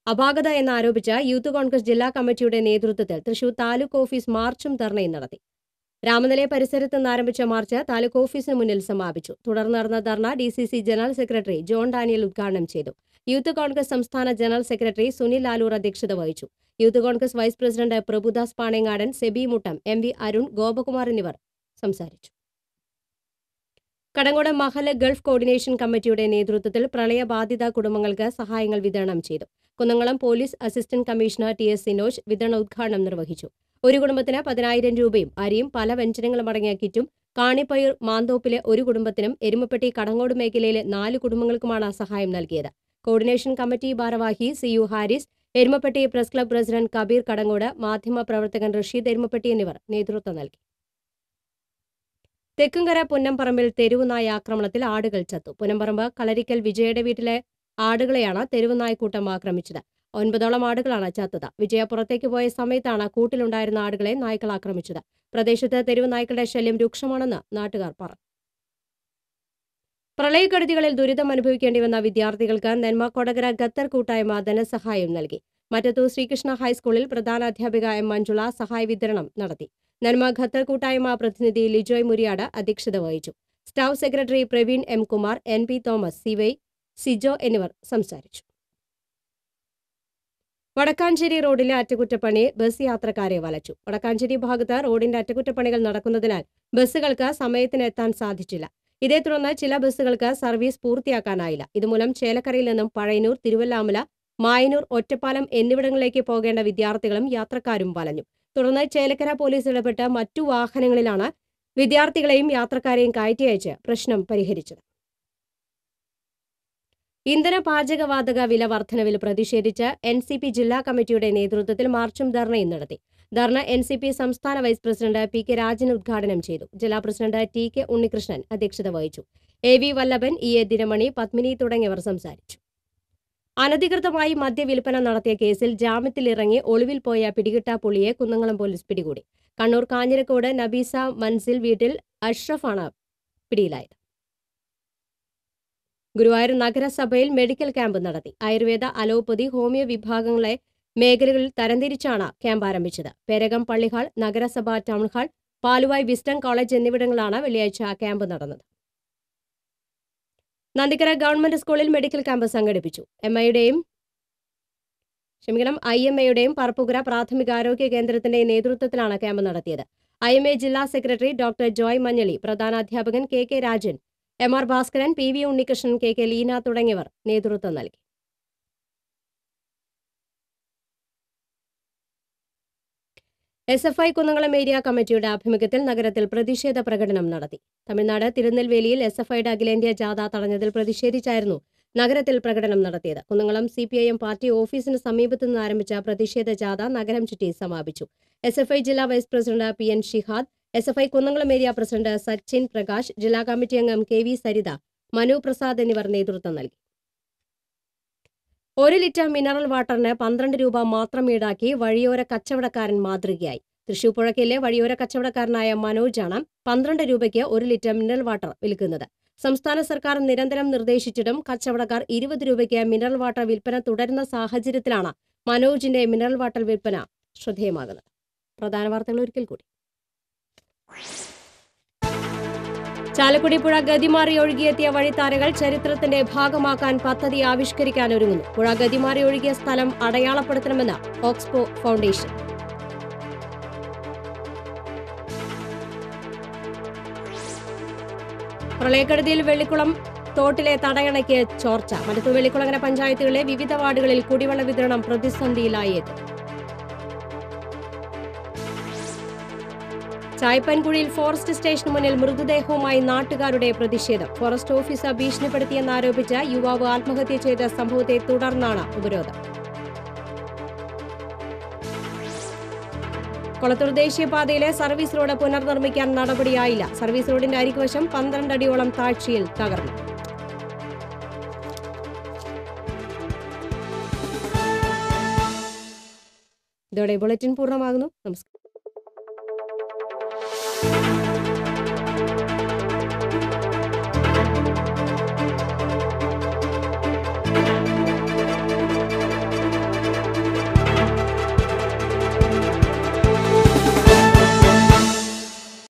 അപാകത എന്നാരോപിച്ച യൂത്ത് കോൺഗ്രസ് ജില്ലാ കമ്മിറ്റിയുടെ നേതൃത്വത്തിൽ തൃശൂർ താലൂക്ക് ഓഫീസ് മാർച്ചും ധർണയും നടത്തി. രാമനിലയ പരിസരത്ത് നിന്ന് ആരംഭിച്ച മാർച്ച് താലൂക്ക് ഓഫീസിന് മുന്നിൽ സമാപിച്ചു. തുടർന്ന് നടന്ന ധർണ DCC general secretary John Daniel ഉദ്ഘാടനം ചെയ്തു. യൂത്ത് കോൺഗ്രസ് സംസ്ഥാന ജനറൽ സെക്രട്ടറി സുനിൽ ലാലൂർ അധ്യക്ഷത വഹിച്ചു. Youth Congress vice president Prabhudas Panengadan, Sebi Muttam, MV Arun, Gopakumar എന്നിവർ സംസാരിച്ചു. കടങ്ങോട് മഹല് ഗൾഫ് കോർഡിനേഷൻ കമ്മിറ്റിയുടെ നേതൃത്വത്തിൽ പ്രളയബാധിത കുടുംബങ്ങൾക്ക് സഹായങ്ങൾ വിതരണം ചെയ്തു. Kunnamkulam police assistant commissioner TS Sinoj വിതരണ ഉദ്ഘാടനം നിർവഹിച്ചു. ഒരു കുടുംബത്തിന് 10,000 രൂപയും അരിയും പല വ്യഞ്ജനങ്ങളും അടങ്ങിയ കിറ്റും കാണിപ്പയ്യൂർ മാന്തോപ്പിലെ ഒരു കുടുംബത്തിനും എരുമപ്പെട്ടി കടങ്ങോട് മേഖലയിലെ 4 കുടുംബങ്ങൾക്കുമാണ് സഹായം നൽകിയത്. കോർഡിനേഷൻ കമ്മിറ്റി ഭാരവാഹി CU Haris, Erumapetty press club president Kabir Kadangode, മാധ്യമപ്രവർത്തകൻ റഷീദ് എരുമപ്പെട്ടി എന്നിവർ നേതൃത്വം നൽകി. തെക്കുംകര പുന്നംപറമ്പിൽ തെരുവുനായ ആക്രമണത്തിൽ ആടുകൾ ചത്തു. പുന്നംപറമ്പ് കളരിക്കൽ വിജയയുടെ വീട്ടിലെ ആടുകളെയാണ് തെരുവുനായ്ക്കൂട്ടം ആക്രമിച്ചത്. 9ഓളം ആടുകളാണ് ചത്തത്. വിജയ പുറത്തേക്ക് പോയ സമയത്താണ് കൂട്ടിലുണ്ടായിരുന്ന ആടുകളെ നായ്ക്കൾ ആക്രമിച്ചത്. പ്രദേശത്ത് തെരുവുനായ്ക്കളുടെ ശല്യം രൂക്ഷമാണെന്ന് നാട്ടുകാർ പറഞ്ഞു. പ്രളയക്കെടുതികളിൽ ദുരിതം അനുഭവിക്കേണ്ടി വന്ന വിദ്യാർത്ഥികൾക്ക് നെന്മ കൊടകര ഖത്തർ കൂട്ടായ്മ ധനസഹായം നൽകി. മറ്റത്തൂർ ശ്രീകൃഷ്ണ ഹൈസ്കൂളിൽ പ്രധാനാധ്യാപിക M. മഞ്ജുള സഹായ വിതരണം നടത്തി. നെന്മ ഖത്തർ കൂട്ടായ്മ പ്രതിനിധി ലിജോയ് മുരിയാട് അധ്യക്ഷത വഹിച്ചു. Staff secretary Praveen M. Kumar, NP Thomas, CY Sijo എന്നിവർ സംസാരിച്ചു. വടക്കാഞ്ചേരി റോഡിലെ അറ്റകുറ്റപ്പണി ബസ് യാത്രക്കാരെ വലച്ചു. വടക്കാഞ്ചേരി ഭാഗത്ത് റോഡിന്റെ അറ്റകുറ്റപ്പണികൾ നടക്കുന്നതിനാൽ ബസ്സുകൾക്ക് സമയത്തിന് എത്താൻ സാധിച്ചില്ല. ഇതേ തുടർന്ന് ചില ബസ്സുകൾക്ക് സർവീസ് പൂർത്തിയാക്കാനായില്ല. ഇതുമൂലം ചേലക്കരയിൽ നിന്നും പഴയന്നൂർ, തിരുവല്ലാമല, മായനൂർ, ഒറ്റപ്പാലം എന്നിവിടങ്ങളിലേക്ക് പോകേണ്ട വിദ്യാർത്ഥികളും യാത്രക്കാരും വലഞ്ഞു. തുടർന്ന് ചേലക്കര പോലീസ് ഇടപെട്ട് മറ്റു വാഹനങ്ങളിലാണ് വിദ്യാർത്ഥികളെയും യാത്രക്കാരെയും കയറ്റി പ്രശ്നം പരിഹരിച്ചത്. ഇന്ധന പാചകവാതക വില വർധനവിൽ പ്രതിഷേധിച്ച് NCP ജില്ലാ കമ്മിറ്റിയുടെ നേതൃത്വത്തിൽ മാർച്ചും ധർണയും നടത്തി. ധർണ NCP സംസ്ഥാന വൈസ് പ്രസിഡന്റ് PK രാജൻ ഉദ്ഘാടനം ചെയ്തു. ജില്ലാ പ്രസിഡന്റ് TK ഉണ്ണികൃഷ്ണൻ അധ്യക്ഷത വഹിച്ചു. AV വല്ലഭൻ, EA ദിനമണി, പത്മിനി തുടങ്ങിയവർ സംസാരിച്ചു. അനധികൃതമായി മദ്യവിൽപ്പന നടത്തിയ കേസിൽ ജാമ്യത്തിലിറങ്ങി ഒളിവിൽ പോയ പിടികിട്ടാപ്പുള്ളിയെ കുന്നംകുളം പോലീസ് പിടികൂടി. കണ്ണൂർ കാഞ്ഞിരക്കോട് നബീസ മൻസിൽ വീട്ടിൽ അഷ്റഫാണ് പിടിയിലായത്. ഗുരുവായൂർ നഗരസഭയിൽ മെഡിക്കൽ ക്യാമ്പ് നടത്തി. ആയുർവേദ, അലോപ്പതി, ഹോമിയോ വിഭാഗങ്ങളെ മേഖലകളിൽ തരംതിരിച്ചാണ് ക്യാമ്പ് ആരംഭിച്ചത്. പേരകം പള്ളിഹാൾ, നഗരസഭ ടൗൺഹാൾ, പാലുവായ് വിസ്റ്റം കോളേജ് എന്നിവിടങ്ങളിലാണ് വെള്ളിയാഴ്ച ക്യാമ്പ് നടന്നത്. നന്ദിക്കര ഗവൺമെന്റ് സ്കൂളിൽ മെഡിക്കൽ ക്യാമ്പ് സംഘടിപ്പിച്ചു. IMAയുടെയും പറപ്പുകര പ്രാഥമികാരോഗ്യ കേന്ദ്രത്തിന്റെയും നേതൃത്വത്തിലാണ് ക്യാമ്പ് നടത്തിയത്. IMA ജില്ലാ സെക്രട്ടറി ഡോക്ടർ ജോയ് മഞ്ഞളി, പ്രധാനാധ്യാപകൻ KK Rajan, MR Bhaskaran, PV Unnikrishnan, KK Leena തുടങ്ങിയവർ നേതൃത്വം നൽകി. SFI കുന്നംകുളം ഏരിയ കമ്മിറ്റിയുടെ ആഭിമുഖ്യത്തിൽ നഗരത്തിൽ പ്രതിഷേധ പ്രകടനം നടത്തി. തമിഴ്നാട് തിരുനെൽവേലിയിൽ SFIയുടെ അഖിലേന്ത്യാ ജാഥ തടഞ്ഞതിൽ പ്രതിഷേധിച്ചായിരുന്നു നഗരത്തിൽ പ്രകടനം നടത്തിയത്. കുന്നംകുളം CPIM പാർട്ടി ഓഫീസിന് സമീപത്തു നിന്ന് ആരംഭിച്ച പ്രതിഷേധ ജാഥ നഗരം ചുറ്റി സമാപിച്ചു. SFI ജില്ലാ vice president PN Shihad, SFI Kunnamkulam area president Sachin Prakash, ജില്ലാ കമ്മിറ്റി അംഗം KV സരിത, മനു പ്രസാദ് എന്നിവർ നേതൃത്വം നൽകി. 1 ലിറ്റർ മിനറൽ വാട്ടറിന് 12 രൂപ മാത്രം ഈടാക്കി വഴിയോര കച്ചവടക്കാരൻ മാതൃകയായി. തൃശൂർ പുഴയ്ക്കലിലെ വഴിയോര കച്ചവടക്കാരനായ മനോജാണ് 12 രൂപയ്ക്ക് 1 ലിറ്റർ മിനറൽ വാട്ടർ വിൽക്കുന്നത്. സംസ്ഥാന സർക്കാർ നിരന്തരം നിർദ്ദേശിച്ചിട്ടും കച്ചവടക്കാർ 20 രൂപയ്ക്ക് മിനറൽ വാട്ടർ വിൽപ്പന തുടരുന്ന സാഹചര്യത്തിലാണ് മനോജിന്റെ മിനറൽ വാട്ടർ വിൽപ്പന ശ്രദ്ധേയമാകുന്നത്. പ്രധാന വാർത്തകൾ ഒരിക്കൽ കൂടി. ചാലക്കുടി പുഴ ഗതിമാറി ഒഴുകിയെത്തിയ വഴിത്താരകൾ ചരിത്രത്തിന്റെ ഭാഗമാക്കാൻ പദ്ധതി ആവിഷ്കരിക്കാൻ ഒരുങ്ങുന്നു. പുഴ ഗതിമാറി ഒഴുകിയ സ്ഥലം അടയാളപ്പെടുത്തണമെന്ന് ഓക്സ്ബോ ഫൗണ്ടേഷൻ. പ്രളയക്കെടുതിയിൽ വെള്ളിക്കുളം തോട്ടിലെ തടയണയ്ക്ക് ചോർച്ച. മറ്റത്തൂർ വെള്ളിക്കുളങ്ങര പഞ്ചായത്തുകളിലെ വിവിധ വാർഡുകളിൽ കുടിവെള്ള വിതരണം പ്രതിസന്ധിയിലായത്. ചായപ്പൻകുഴിയിൽ ഫോറസ്റ്റ് സ്റ്റേഷന് മുന്നിൽ മൃതദേഹവുമായി നാട്ടുകാരുടെ പ്രതിഷേധം. ഫോറസ്റ്റ് ഓഫീസർ ഭീഷണിപ്പെടുത്തിയെന്നാരോപിച്ച് യുവാവ് ആത്മഹത്യ ചെയ്ത സംഭവത്തെ തുടർന്നാണ് ഉപരോധം. കൊളത്തൂർ ദേശീയപാതയിലെ സർവീസ് റോഡ് പുനർനിർമ്മിക്കാൻ നടപടിയായില്ല. സർവീസ് റോഡിന്റെ അരികുവശം 12 അടിയോളം താഴ്ചയിൽ തകർന്നു. ഇതോടെ ബുള്ളറ്റിൻ പൂർണ്ണമാകുന്നു. നമസ്കാരം.